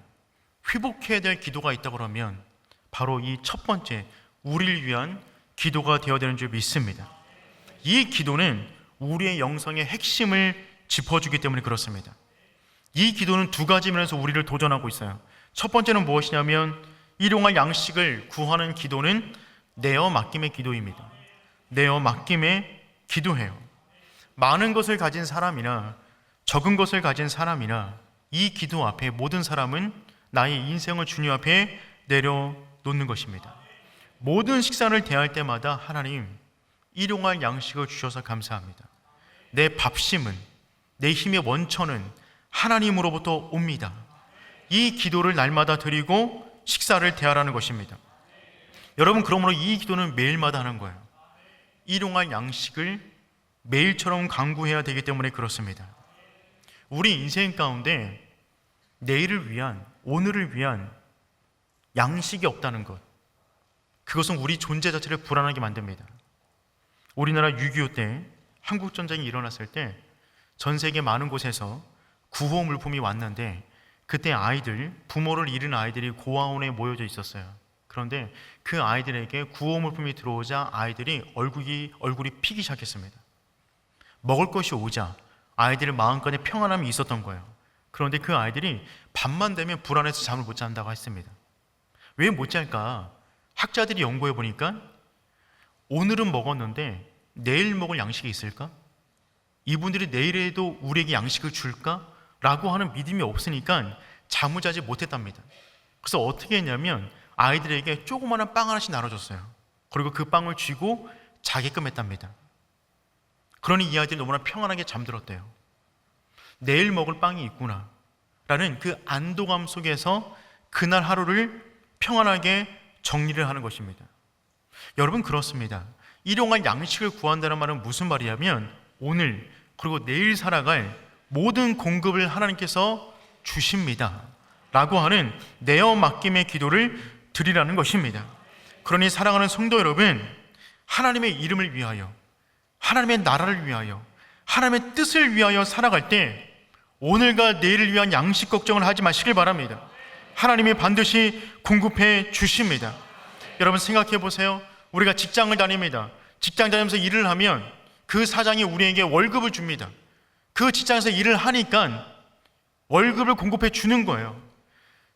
회복해야 될 기도가 있다고 하면 바로 이 첫 번째 우리를 위한 기도가 되어야 되는 줄 믿습니다. 이 기도는 우리의 영성의 핵심을 짚어주기 때문에 그렇습니다. 이 기도는 두 가지 면에서 우리를 도전하고 있어요. 첫 번째는 무엇이냐면 일용할 양식을 구하는 기도는 내어 맡김의 기도입니다. 내어 맡김의 기도해요. 많은 것을 가진 사람이나 적은 것을 가진 사람이나 이 기도 앞에 모든 사람은 나의 인생을 주님 앞에 내려놓는 것입니다. 모든 식사를 대할 때마다 하나님 일용할 양식을 주셔서 감사합니다. 내 밥심은, 내 힘의 원천은 하나님으로부터 옵니다. 이 기도를 날마다 드리고 식사를 대하라는 것입니다. 여러분, 그러므로 이 기도는 매일마다 하는 거예요. 일용할 양식을 매일처럼 간구해야 되기 때문에 그렇습니다. 우리 인생 가운데 내일을 위한, 오늘을 위한 양식이 없다는 것, 그것은 우리 존재 자체를 불안하게 만듭니다. 우리나라 6.25 때 한국전쟁이 일어났을 때 전 세계 많은 곳에서 구호 물품이 왔는데 그때 아이들, 부모를 잃은 아이들이 고아원에 모여져 있었어요. 그런데 그 아이들에게 구호 물품이 들어오자 아이들이 얼굴이 피기 시작했습니다. 먹을 것이 오자 아이들의 마음간에 평안함이 있었던 거예요. 그런데 그 아이들이 밤만 되면 불안해서 잠을 못 잔다고 했습니다. 왜 못 잘까? 학자들이 연구해 보니까 오늘은 먹었는데 내일 먹을 양식이 있을까? 이분들이 내일에도 우리에게 양식을 줄까? 라고 하는 믿음이 없으니까 잠을 자지 못했답니다. 그래서 어떻게 했냐면 아이들에게 조그마한 빵 하나씩 나눠줬어요. 그리고 그 빵을 쥐고 자게끔 했답니다. 그러니 이 아이들이 너무나 평안하게 잠들었대요. 내일 먹을 빵이 있구나 라는 그 안도감 속에서 그날 하루를 평안하게 정리를 하는 것입니다. 여러분, 그렇습니다. 일용할 양식을 구한다는 말은 무슨 말이냐면 오늘 그리고 내일 살아갈 모든 공급을 하나님께서 주십니다 라고 하는 내어 맡김의 기도를 드리라는 것입니다. 그러니 사랑하는 성도 여러분, 하나님의 이름을 위하여, 하나님의 나라를 위하여, 하나님의 뜻을 위하여 살아갈 때 오늘과 내일을 위한 양식 걱정을 하지 마시길 바랍니다. 하나님이 반드시 공급해 주십니다. 여러분, 생각해 보세요. 우리가 직장을 다닙니다. 직장 다니면서 일을 하면 그 사장이 우리에게 월급을 줍니다. 그 직장에서 일을 하니까 월급을 공급해 주는 거예요.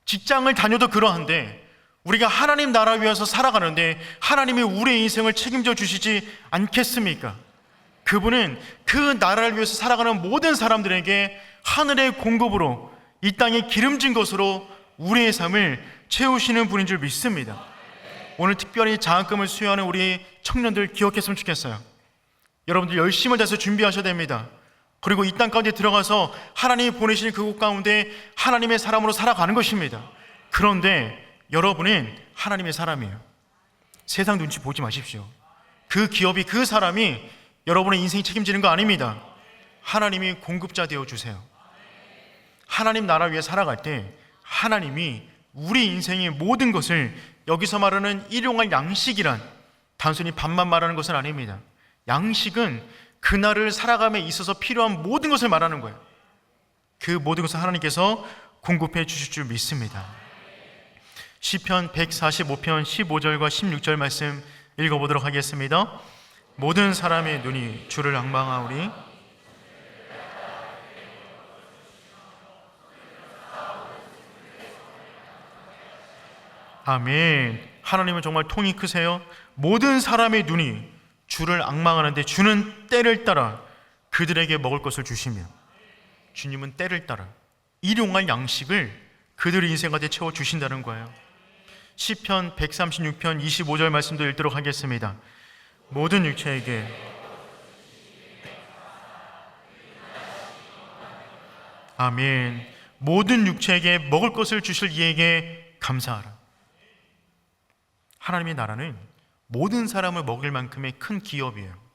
직장을 다녀도 그러한데 우리가 하나님 나라 위해서 살아가는데 하나님이 우리의 인생을 책임져 주시지 않겠습니까? 그분은 그 나라를 위해서 살아가는 모든 사람들에게 하늘의 공급으로 이 땅에 기름진 것으로 우리의 삶을 채우시는 분인 줄 믿습니다. 오늘 특별히 장학금을 수여하는 우리 청년들 기억했으면 좋겠어요. 여러분들 열심을 다해서 준비하셔야 됩니다. 그리고 이 땅 가운데 들어가서 하나님이 보내신 그곳 가운데 하나님의 사람으로 살아가는 것입니다. 그런데 여러분은 하나님의 사람이에요. 세상 눈치 보지 마십시오. 그 기업이, 그 사람이 여러분의 인생이 책임지는 거 아닙니다. 하나님이 공급자 되어주세요. 하나님 나라 위에 살아갈 때 하나님이 우리 인생의 모든 것을, 여기서 말하는 일용할 양식이란 단순히 밥만 말하는 것은 아닙니다. 양식은 그날을 살아감에 있어서 필요한 모든 것을 말하는 거예요. 그 모든 것을 하나님께서 공급해 주실 줄 믿습니다. 시편 145편 15절과 16절 말씀 읽어보도록 하겠습니다. 모든 사람의 눈이 주를 앙망하오리. 아멘. 하나님은 정말 통이 크세요. 모든 사람의 눈이 주를 앙망하는데 주는 때를 따라 그들에게 먹을 것을 주시며 주님은 때를 따라 일용할 양식을 그들의 인생 가운데 채워주신다는 거예요. 시편 136편 25절 말씀도 읽도록 하겠습니다. 모든 육체에게 아멘. 모든 육체에게 먹을 것을 주실 이에게 감사하라. 하나님의 나라는 모든 사람을 먹일 만큼의 큰 기업이에요.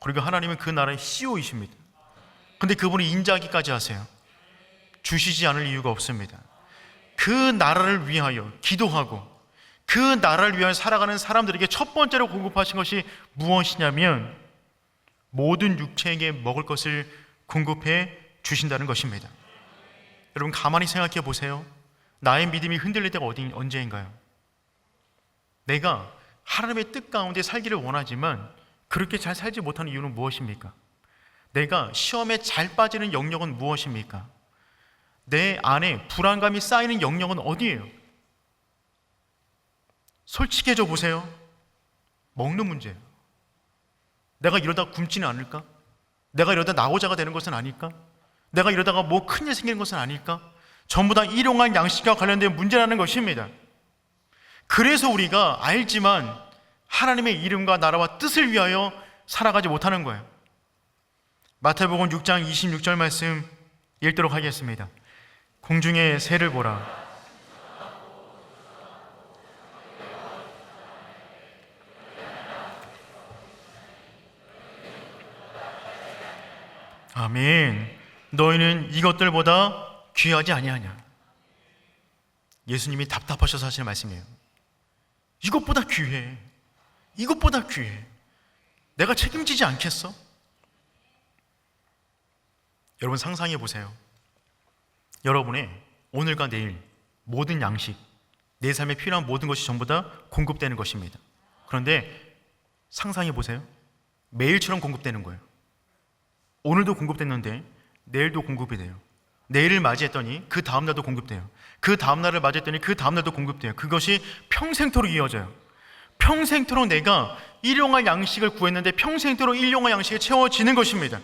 그리고 하나님은 그 나라의 CEO이십니다. 근데 그분이 인자하기까지 하세요. 주시지 않을 이유가 없습니다. 그 나라를 위하여 기도하고 그 나라를 위하여 살아가는 사람들에게 첫 번째로 공급하신 것이 무엇이냐면 모든 육체에게 먹을 것을 공급해 주신다는 것입니다. 여러분 가만히 생각해 보세요. 나의 믿음이 흔들릴 때가 언제인가요? 내가 하나님의 뜻 가운데 살기를 원하지만 그렇게 잘 살지 못하는 이유는 무엇입니까? 내가 시험에 잘 빠지는 영역은 무엇입니까? 내 안에 불안감이 쌓이는 영역은 어디예요? 솔직해져 보세요. 먹는 문제예요. 내가 이러다 굶지는 않을까? 내가 이러다 낙오자가 되는 것은 아닐까? 내가 이러다가 뭐 큰일 생기는 것은 아닐까? 전부 다 일용할 양식과 관련된 문제라는 것입니다. 그래서 우리가 알지만 하나님의 이름과 나라와 뜻을 위하여 살아가지 못하는 거예요. 마태복음 6장 26절 말씀 읽도록 하겠습니다. 공중의 새를 보라. 아멘. 너희는 이것들보다 귀하지 아니하냐. 예수님이 답답하셔서 하시는 말씀이에요. 이것보다 귀해. 이것보다 귀해. 내가 책임지지 않겠어? 여러분 상상해 보세요. 여러분의 오늘과 내일 모든 양식, 내 삶에 필요한 모든 것이 전부 다 공급되는 것입니다. 그런데 상상해 보세요. 매일처럼 공급되는 거예요. 오늘도 공급됐는데 내일도 공급이 돼요. 내일을 맞이했더니 그 다음날도 공급돼요. 그 다음날을 맞이했더니 그 다음날도 공급돼요. 그것이 평생토록 이어져요. 평생토록 내가 일용할 양식을 구했는데 평생토록 일용할 양식이 채워지는 것입니다.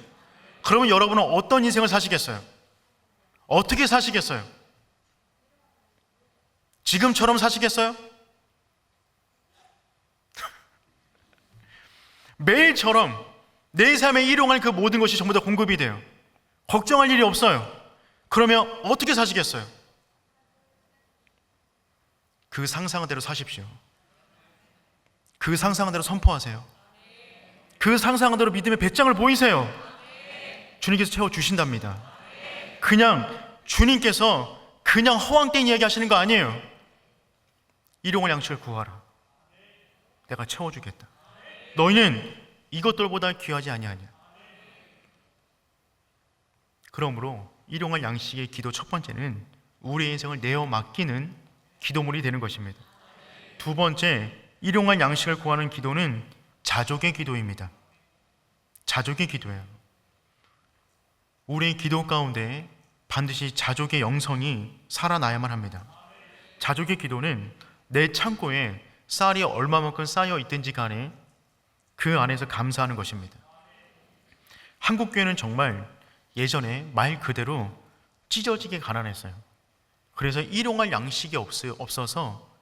그러면 여러분은 어떤 인생을 사시겠어요? 어떻게 사시겠어요? 지금처럼 사시겠어요? 매일처럼 내 삶에 일용할 그 모든 것이 전부 다 공급이 돼요. 걱정할 일이 없어요. 그러면 어떻게 사시겠어요? 그 상상한 대로 사십시오. 그 상상한 대로 선포하세요. 그 상상한 대로 믿음의 배짱을 보이세요. 주님께서 채워주신답니다. 그냥 주님께서 그냥 허황된 이야기 하시는 거 아니에요. 일용할 양식을 구하라. 내가 채워주겠다. 너희는 이것들보다 귀하지 아니하냐. 그러므로 일용할 양식의 기도 첫 번째는 우리의 인생을 내어 맡기는 기도물이 되는 것입니다. 두 번째, 일용할 양식을 구하는 기도는 자족의 기도입니다. 자족의 기도예요. 우리의 기도 가운데 반드시 자족의 영성이 살아나야만 합니다. 자족의 기도는 내 창고에 쌀이 얼마만큼 쌓여 있든지 간에 그 안에서 감사하는 것입니다. 한국교회는 정말 예전에 말 그대로 찢어지게 가난했어요. 그래서 일용할 양식이 없어서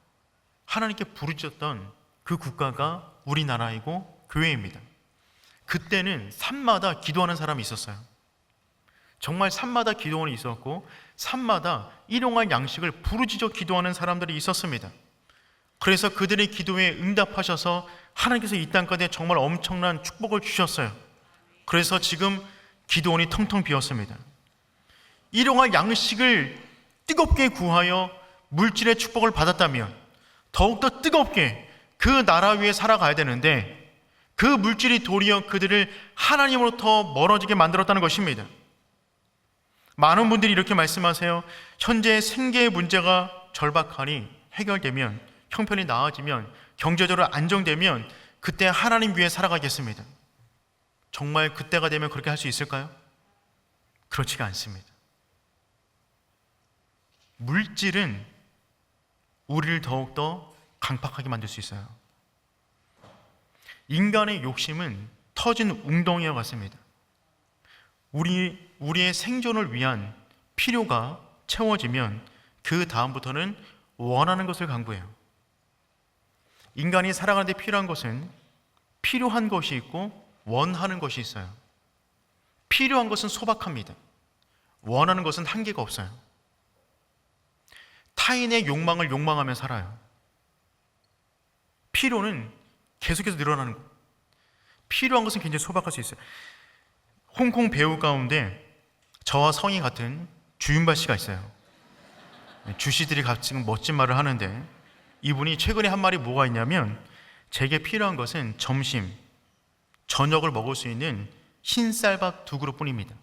하나님께 부르짖었던 그 국가가 우리나라이고 교회입니다. 그때는 산마다 기도하는 사람이 있었어요. 정말 산마다 기도원이 있었고 산마다 일용할 양식을 부르짖어 기도하는 사람들이 있었습니다. 그래서 그들의 기도에 응답하셔서 하나님께서 이 땅가운데 정말 엄청난 축복을 주셨어요. 그래서 지금 기도원이 텅텅 비었습니다. 일용할 양식을 뜨겁게 구하여 물질의 축복을 받았다면 더욱더 뜨겁게 그 나라 위에 살아가야 되는데 그 물질이 도리어 그들을 하나님으로부터 멀어지게 만들었다는 것입니다. 많은 분들이 이렇게 말씀하세요. 현재 생계의 문제가 절박하니 해결되면, 형편이 나아지면, 경제적으로 안정되면 그때 하나님 위에 살아가겠습니다. 정말 그때가 되면 그렇게 할 수 있을까요? 그렇지가 않습니다. 물질은 우리를 더욱더 강팍하게 만들 수 있어요. 인간의 욕심은 터진 웅덩이와 같습니다. 우리의 생존을 위한 필요가 채워지면 그 다음부터는 원하는 것을 강구해요. 인간이 살아가는 데 필요한 것은 필요한 것이 있고 원하는 것이 있어요. 필요한 것은 소박합니다. 원하는 것은 한계가 없어요. 타인의 욕망을 욕망하며 살아요. 필요는 계속해서 늘어나는 거예요. 필요한 것은 굉장히 소박할 수 있어요. 홍콩 배우 가운데 저와 성이 같은 주윤발 씨가 있어요. 주씨들이 지금 멋진 말을 하는데 이분이 최근에 한 말이 뭐가 있냐면 제게 필요한 것은 점심, 저녁을 먹을 수 있는 흰쌀밥 2그릇 뿐입니다.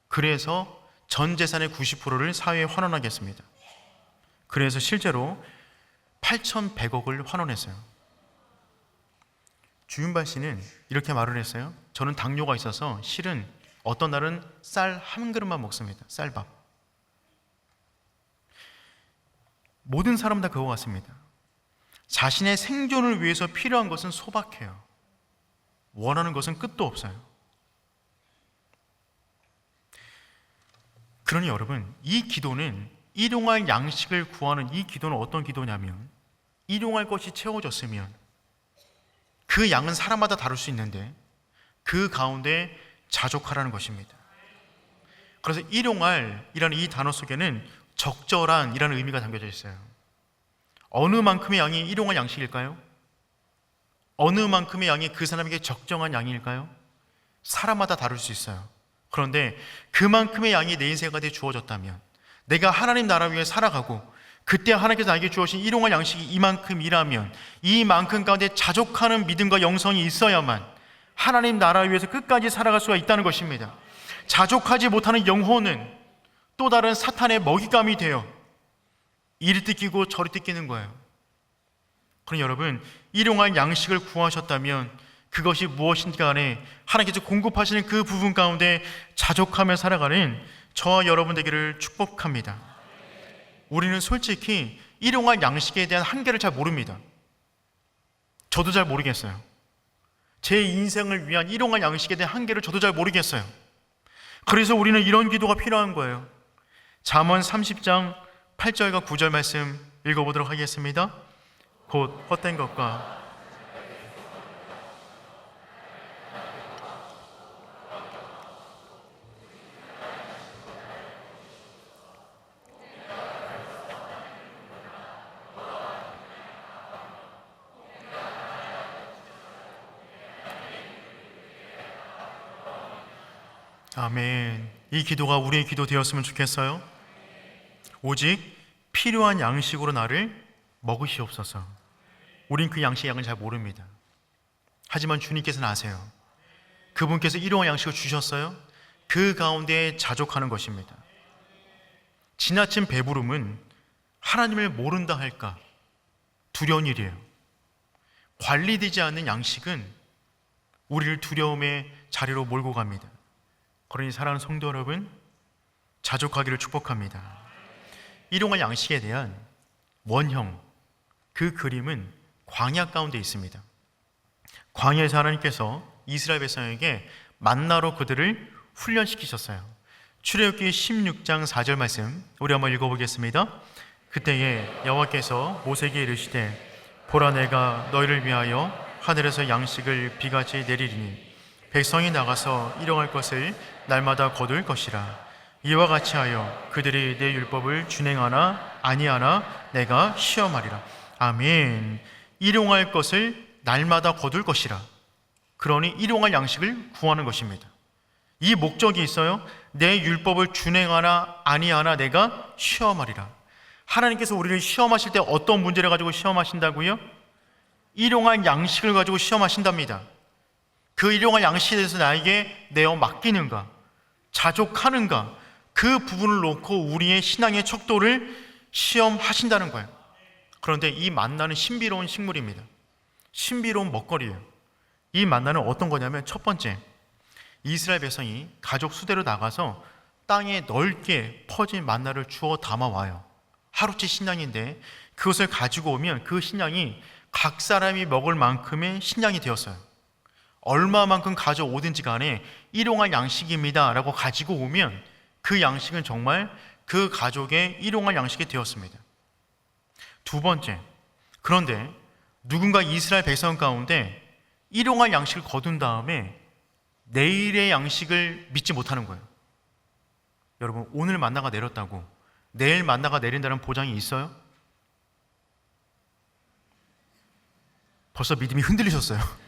그래서 전 재산의 90%를 사회에 환원하겠습니다. 그래서 실제로 8,100억을 환원했어요. 주윤발 씨는 이렇게 말을 했어요. 저는 당뇨가 있어서 실은 어떤 날은 쌀 한 그릇만 먹습니다. 쌀밥. 모든 사람 다 그거 같습니다. 자신의 생존을 위해서 필요한 것은 소박해요. 원하는 것은 끝도 없어요. 그러니 여러분, 이 기도는 일용할 양식을 구하는 이 기도는 어떤 기도냐면 일용할 것이 채워졌으면 그 양은 사람마다 다를 수 있는데 그 가운데 자족하라는 것입니다. 그래서 일용할이라는 이 단어 속에는 적절한이라는 의미가 담겨져 있어요. 어느 만큼의 양이 일용할 양식일까요? 어느 만큼의 양이 그 사람에게 적정한 양일까요? 사람마다 다를 수 있어요. 그런데 그만큼의 양이 내 인생 가운데 주어졌다면 내가 하나님 나라 위해 살아가고 그때 하나님께서 나에게 주어진 일용할 양식이 이만큼이라면 이만큼 가운데 자족하는 믿음과 영성이 있어야만 하나님 나라 위해서 끝까지 살아갈 수가 있다는 것입니다. 자족하지 못하는 영혼은 또 다른 사탄의 먹잇감이 되어 이리 뜯기고 저리 뜯기는 거예요. 그러니 여러분, 일용할 양식을 구하셨다면 그것이 무엇인지 간에 하나님께서 공급하시는 그 부분 가운데 자족하며 살아가는 저와 여러분 되기를 축복합니다. 우리는 솔직히 일용할 양식에 대한 한계를 잘 모릅니다. 저도 잘 모르겠어요. 제 인생을 위한 일용할 양식에 대한 한계를 저도 잘 모르겠어요. 그래서 우리는 이런 기도가 필요한 거예요. 잠언 30장 8절과 9절 말씀 읽어보도록 하겠습니다. 곧 헛된 것과 아멘. 이 기도가 우리의 기도 되었으면 좋겠어요. 오직 필요한 양식으로 나를 먹으시옵소서. 우린 그 양식의 양을 잘 모릅니다. 하지만 주님께서는 아세요. 그분께서 일용할 양식을 주셨어요. 그 가운데 자족하는 것입니다. 지나친 배부름은 하나님을 모른다 할까 두려운 일이에요. 관리되지 않는 양식은 우리를 두려움의 자리로 몰고 갑니다. 그러니 사랑하는 성도 여러분, 자족하기를 축복합니다. 일용할 양식에 대한 원형, 그 그림은 광야 가운데 있습니다. 광야에서 하나님께서 이스라엘 백성에게 만나로 그들을 훈련시키셨어요. 출애굽기 16장 4절 말씀 우리 한번 읽어보겠습니다. 그때에 여호와께서 모세에게 이르시되 보라, 내가 너희를 위하여 하늘에서 양식을 비같이 내리리니 백성이 나가서 일용할 것을 날마다 거둘 것이라. 이와 같이 하여 그들이 내 율법을 준행하나 아니하나 내가 시험하리라. 아멘. 일용할 것을 날마다 거둘 것이라. 그러니 일용할 양식을 구하는 것입니다. 이 목적이 있어요. 내 율법을 준행하나 아니하나 내가 시험하리라. 하나님께서 우리를 시험하실 때 어떤 문제를 가지고 시험하신다고요? 일용할 양식을 가지고 시험하신답니다. 그 일용할 양식에 대해서 나에게 내어 맡기는가, 자족하는가, 그 부분을 놓고 우리의 신앙의 척도를 시험하신다는 거예요. 그런데 이 만나는 신비로운 식물입니다. 신비로운 먹거리예요. 이 만나는 어떤 거냐면, 첫 번째, 이스라엘 백성이 가족 수대로 나가서 땅에 넓게 퍼진 만나를 주워 담아와요. 하루치 식량인데 그것을 가지고 오면 그 식량이 각 사람이 먹을 만큼의 식량이 되었어요. 얼마만큼 가져오든지 간에 일용할 양식입니다 라고 가지고 오면 그 양식은 정말 그 가족의 일용할 양식이 되었습니다. 두 번째, 그런데 누군가 이스라엘 백성 가운데 일용할 양식을 거둔 다음에 내일의 양식을 믿지 못하는 거예요. 여러분, 오늘 만나가 내렸다고 내일 만나가 내린다는 보장이 있어요? 벌써 믿음이 흔들리셨어요.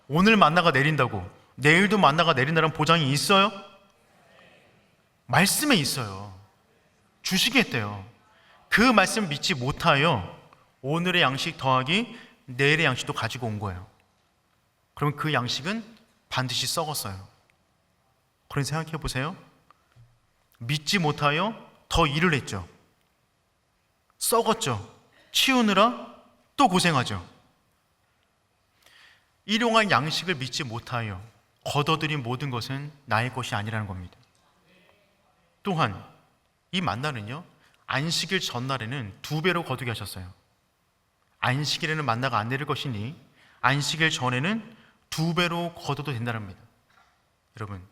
오늘 만나가 내린다고 내일도 만나가 내린다는 보장이 있어요? 말씀에 있어요. 주시겠대요. 그 말씀 믿지 못하여 오늘의 양식 더하기 내일의 양식도 가지고 온 거예요. 그러면 그 양식은 반드시 썩었어요. 그런 생각해 보세요. 믿지 못하여 더 일을 했죠. 썩었죠. 치우느라 또 고생하죠. 일용할 양식을 믿지 못하여 거둬들인 모든 것은 나의 것이 아니라는 겁니다. 또한 이 만나는요, 안식일 전날에는 2배로 거두게 하셨어요. 안식일에는 만나가 안 내릴 것이니 안식일 전에는 2배로 거둬도 된다는 겁니다. 여러분,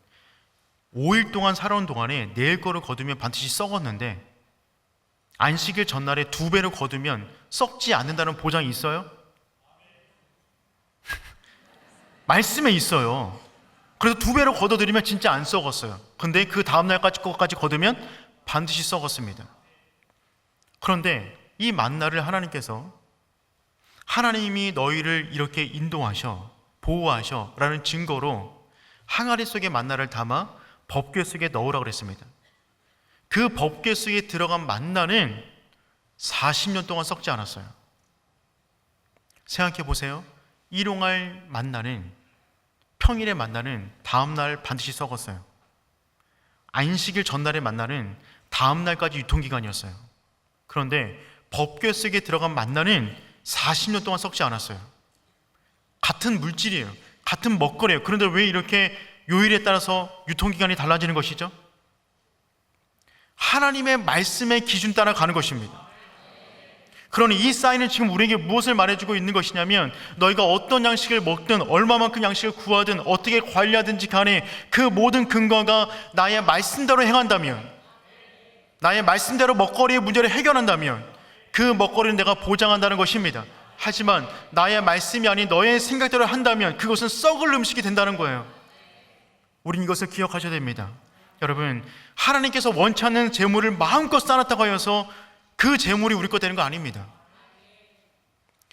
5일 동안 살아온 동안에 내일 거를 거두면 반드시 썩었는데 안식일 전날에 2배로 거두면 썩지 않는다는 보장이 있어요? 말씀에 있어요. 그래서 2배로 거둬들이면 진짜 안 썩었어요. 근데 그 다음날까지 것까지 거두면 반드시 썩었습니다. 그런데 이 만나를 하나님께서 하나님이 너희를 이렇게 인도하셔, 보호하셔 라는 증거로 항아리 속에 만나를 담아 법궤 속에 넣으라고 그랬습니다. 그 법궤 속에 들어간 만나는 40년 동안 썩지 않았어요. 생각해 보세요. 일용할 만나는, 평일의 만나는 다음날 반드시 썩었어요. 안식일 전날의 만나는 다음날까지 유통기간이었어요. 그런데 법궤 속에 들어간 만나는 40년 동안 썩지 않았어요. 같은 물질이에요. 같은 먹거리예요. 그런데 왜 이렇게 요일에 따라서 유통기간이 달라지는 것이죠? 하나님의 말씀의 기준 따라 가는 것입니다. 그러니 이 사인은 지금 우리에게 무엇을 말해주고 있는 것이냐면, 너희가 어떤 양식을 먹든 얼마만큼 양식을 구하든 어떻게 관리하든지 간에 그 모든 근거가 나의 말씀대로 행한다면, 나의 말씀대로 먹거리의 문제를 해결한다면 그 먹거리는 내가 보장한다는 것입니다. 하지만 나의 말씀이 아닌 너의 생각대로 한다면 그것은 썩을 음식이 된다는 거예요. 우린 이것을 기억하셔야 됩니다. 여러분, 하나님께서 원치 않는 재물을 마음껏 쌓았다고 하여서 그 재물이 우리 것 되는 거 아닙니다.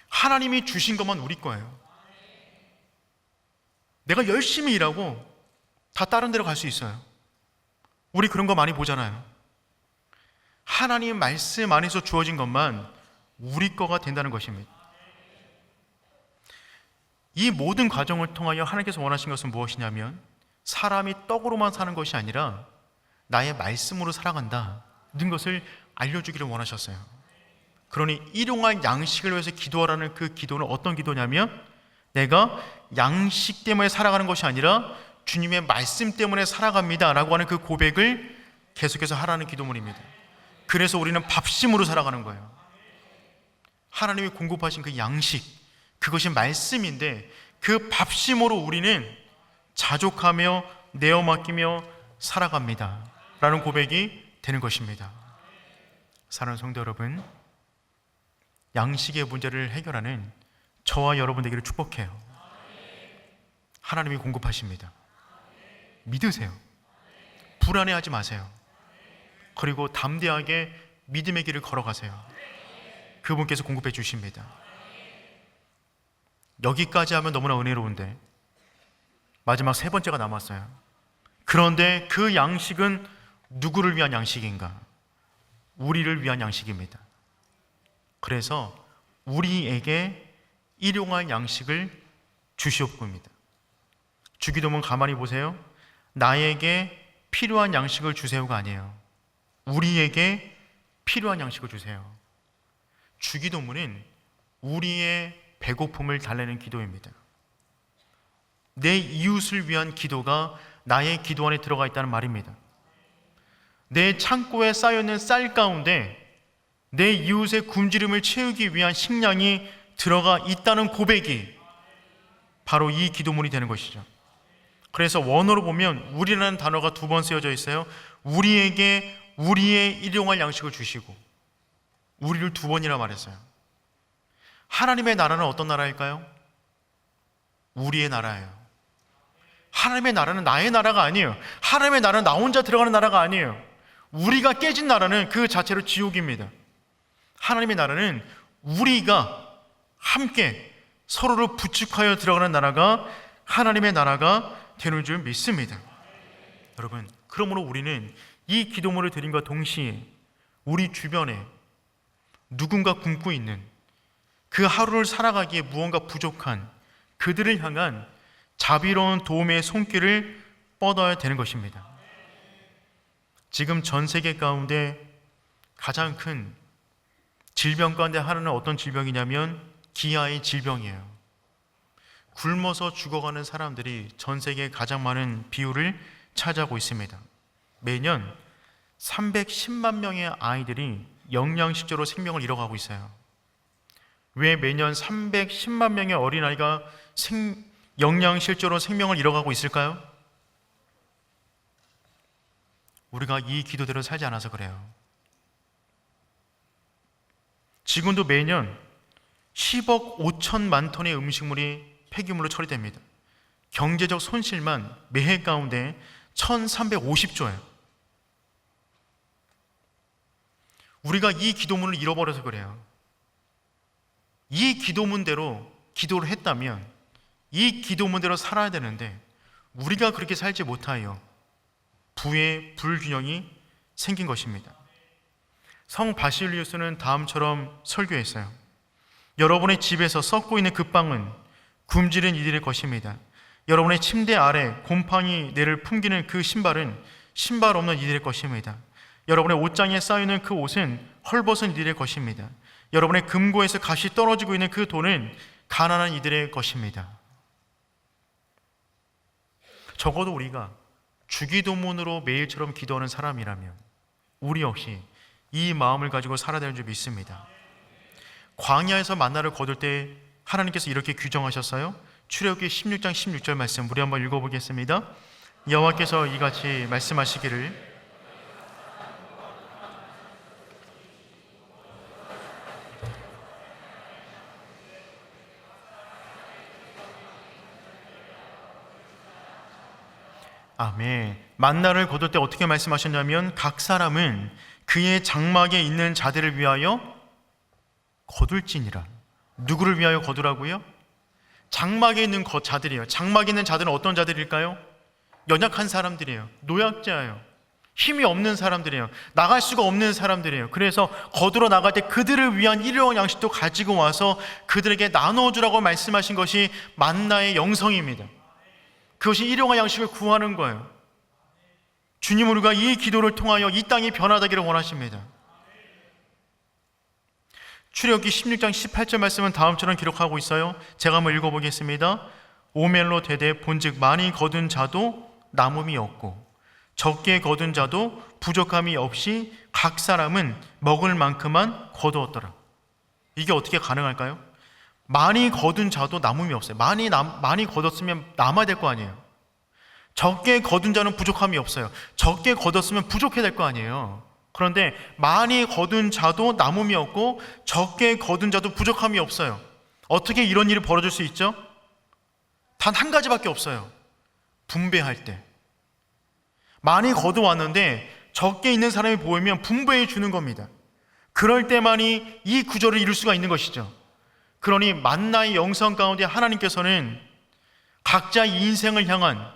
하나님이 주신 것만 우리 거예요. 내가 열심히 일하고 다 다른 데로 갈 수 있어요. 우리 그런 거 많이 보잖아요. 하나님 말씀 안에서 주어진 것만 우리 거가 된다는 것입니다. 이 모든 과정을 통하여 하나님께서 원하신 것은 무엇이냐면, 사람이 떡으로만 사는 것이 아니라 나의 말씀으로 살아간다는 것을 알려주기를 원하셨어요. 그러니 일용할 양식을 위해서 기도하라는 그 기도는 어떤 기도냐면, 내가 양식 때문에 살아가는 것이 아니라 주님의 말씀 때문에 살아갑니다 라고 하는 그 고백을 계속해서 하라는 기도문입니다. 그래서 우리는 밥심으로 살아가는 거예요. 하나님이 공급하신 그 양식, 그것이 말씀인데 그 밥심으로 우리는 자족하며 내어 맡기며 살아갑니다 라는 고백이 되는 것입니다. 사랑하는 성도 여러분, 양식의 문제를 해결하는 저와 여러분 되기를 축복해요. 하나님이 공급하십니다. 믿으세요. 불안해하지 마세요. 그리고 담대하게 믿음의 길을 걸어가세요. 그분께서 공급해 주십니다. 여기까지 하면 너무나 은혜로운데 마지막 3번째가 남았어요. 그런데 그 양식은 누구를 위한 양식인가? 우리를 위한 양식입니다. 그래서 우리에게 일용할 양식을 주시옵고입니다. 주기도문 가만히 보세요. 나에게 필요한 양식을 주세요가 아니에요. 우리에게 필요한 양식을 주세요. 주기도문은 우리의 배고픔을 달래는 기도입니다. 내 이웃을 위한 기도가 나의 기도 안에 들어가 있다는 말입니다. 내 창고에 쌓여있는 쌀 가운데 내 이웃의 굶주림을 채우기 위한 식량이 들어가 있다는 고백이 바로 이 기도문이 되는 것이죠. 그래서 원어로 보면 우리라는 단어가 2번 쓰여져 있어요. 우리에게 우리의 일용할 양식을 주시고, 우리를 2번이나 말했어요. 하나님의 나라는 어떤 나라일까요? 우리의 나라예요. 하나님의 나라는 나의 나라가 아니에요. 하나님의 나라는 나 혼자 들어가는 나라가 아니에요. 우리가 깨진 나라는 그 자체로 지옥입니다. 하나님의 나라는 우리가 함께 서로를 부축하여 들어가는 나라가 하나님의 나라가 되는 줄 믿습니다. 여러분, 그러므로 우리는 이 기도문을 드림과 동시에 우리 주변에 누군가 굶고 있는, 그 하루를 살아가기에 무언가 부족한 그들을 향한 자비로운 도움의 손길을 뻗어야 되는 것입니다. 지금 전 세계 가운데 가장 큰 질병 가운데 하나는 어떤 질병이냐면 기아의 질병이에요. 굶어서 죽어가는 사람들이 전 세계에 가장 많은 비율을 차지하고 있습니다. 매년 310만 명의 아이들이 영양실조로 생명을 잃어가고 있어요. 왜 매년 310만 명의 어린아이가 영양실조로 생명을 잃어가고 있을까요? 우리가 이 기도대로 살지 않아서 그래요. 지금도 매년 10억 5천만 톤의 음식물이 폐기물로 처리됩니다. 경제적 손실만 매해 가운데 1350조예요. 우리가 이 기도문을 잃어버려서 그래요. 이 기도문대로 기도를 했다면, 이 기도문대로 살아야 되는데 우리가 그렇게 살지 못하여 부의 불균형이 생긴 것입니다. 성 바실리우스는 다음처럼 설교했어요. 여러분의 집에서 썩고 있는 그 빵은 굶주린 이들의 것입니다. 여러분의 침대 아래 곰팡이 뇌를 풍기는 그 신발은 신발 없는 이들의 것입니다. 여러분의 옷장에 쌓여있는 그 옷은 헐벗은 이들의 것입니다. 여러분의 금고에서 갓이 떨어지고 있는 그 돈은 가난한 이들의 것입니다. 적어도 우리가 주기도문으로 매일처럼 기도하는 사람이라면 우리 역시 이 마음을 가지고 살아야 되는 줄 믿습니다. 광야에서 만나를 거둘 때 하나님께서 이렇게 규정하셨어요. 출애굽기 16장 16절 말씀 우리 한번 읽어보겠습니다. 여호와께서 이같이 말씀하시기를 아멘. 만나를 거둘 때 어떻게 말씀하셨냐면 각 사람은 그의 장막에 있는 자들을 위하여 거둘지니라. 누구를 위하여 거두라고요? 장막에 있는 자들이에요. 장막에 있는 자들은 어떤 자들일까요? 연약한 사람들이에요. 노약자예요. 힘이 없는 사람들이에요. 나갈 수가 없는 사람들이에요. 그래서 거두러 나갈 때 그들을 위한 일용 양식도 가지고 와서 그들에게 나눠주라고 말씀하신 것이 만나의 영성입니다. 그것이 일용할 양식을 구하는 거예요. 주님, 우리가 이 기도를 통하여 이 땅이 변화되기를 원하십니다. 출애굽기 16장 18절 말씀은 다음처럼 기록하고 있어요. 제가 한번 읽어보겠습니다. 오멜로 되되 본즉 많이 거둔 자도 남음이 없고 적게 거둔 자도 부족함이 없이 각 사람은 먹을 만큼만 거두었더라. 이게 어떻게 가능할까요? 많이 거둔 자도 남음이 없어요. 많이 거뒀으면 남아야 될 거 아니에요. 적게 거둔 자는 부족함이 없어요. 적게 거뒀으면 부족해야 될 거 아니에요. 그런데 많이 거둔 자도 남음이 없고 적게 거둔 자도 부족함이 없어요. 어떻게 이런 일이 벌어질 수 있죠? 단 한 가지밖에 없어요. 분배할 때. 많이 거두었는데 적게 있는 사람이 보이면 분배해 주는 겁니다. 그럴 때만이 이 구절을 이룰 수가 있는 것이죠. 그러니 만나의 영성 가운데 하나님께서는 각자의 인생을 향한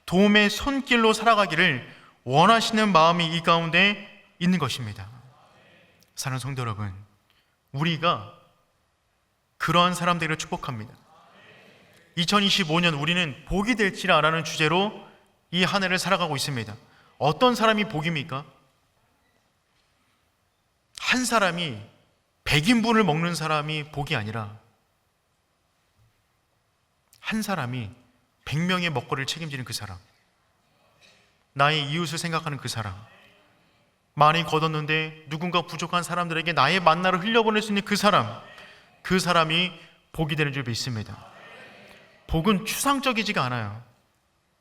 도움의 손길로 살아가기를 원하시는 마음이 이 가운데 있는 것입니다. 사랑하는 성도 여러분, 우리가 그러한 사람들을 축복합니다. 2025년 우리는 복이 될지라라는 주제로 이 한 해를 살아가고 있습니다. 어떤 사람이 복입니까? 한 사람이 100인분을 먹는 사람이 복이 아니라 한 사람이 100명의 먹거리를 책임지는 그 사람, 나의 이웃을 생각하는 그 사람, 많이 거뒀는데 누군가 부족한 사람들에게 나의 만나를 흘려보낼 수 있는 그 사람이 복이 되는 줄 믿습니다. 복은 추상적이지가 않아요.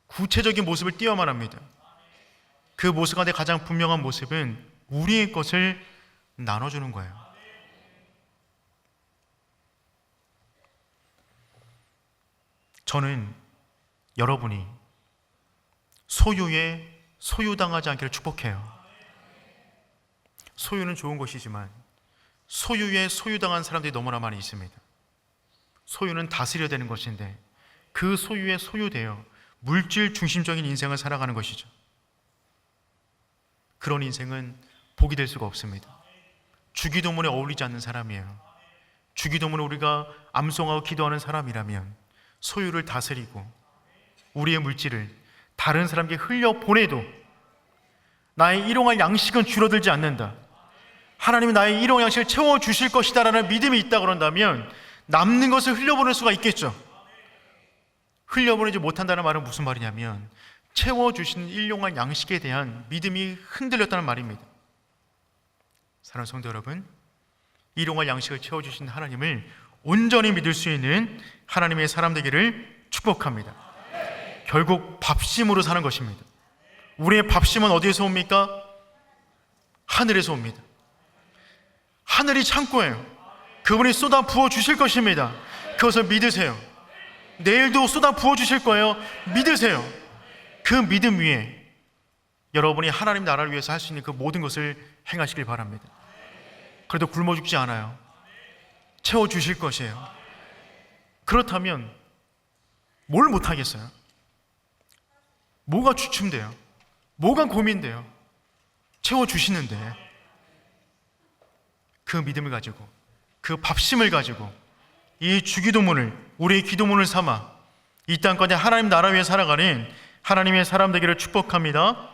구체적인 모습을 띄어만 합니다. 그 모습 가운데 가장 분명한 모습은 우리의 것을 나눠주는 거예요. 저는 여러분이 소유에 소유당하지 않기를 축복해요. 소유는 좋은 것이지만 소유에 소유당한 사람들이 너무나 많이 있습니다. 소유는 다스려야 되는 것인데 그 소유에 소유되어 물질 중심적인 인생을 살아가는 것이죠. 그런 인생은 복이 될 수가 없습니다. 주기도문에 어울리지 않는 사람이에요. 주기도문에 우리가 암송하고 기도하는 사람이라면 소유를 다스리고 우리의 물질을 다른 사람에게 흘려보내도 나의 일용할 양식은 줄어들지 않는다. 하나님이 나의 일용할 양식을 채워주실 것이다 라는 믿음이 있다 그런다면 남는 것을 흘려보낼 수가 있겠죠. 흘려보내지 못한다는 말은 무슨 말이냐면 채워주시는 일용할 양식에 대한 믿음이 흔들렸다는 말입니다. 사랑하는 성도 여러분, 일용할 양식을 채워주신 하나님을 온전히 믿을 수 있는 하나님의 사람 되기를 축복합니다. 결국 밥심으로 사는 것입니다. 우리의 밥심은 어디에서 옵니까? 하늘에서 옵니다. 하늘이 창고예요. 그분이 쏟아 부어 주실 것입니다. 그것을 믿으세요. 내일도 쏟아 부어 주실 거예요. 믿으세요. 그 믿음 위에 여러분이 하나님 나라를 위해서 할 수 있는 그 모든 것을 행하시길 바랍니다. 그래도 굶어 죽지 않아요. 채워 주실 것이에요. 그렇다면 뭘 못하겠어요? 뭐가 주춤돼요? 뭐가 고민돼요? 채워 주시는데 그 믿음을 가지고 그 밥심을 가지고 이 주기도문을 우리의 기도문을 삼아 이 땅까지 하나님 나라 위에 살아가는 하나님의 사람 되기를 축복합니다.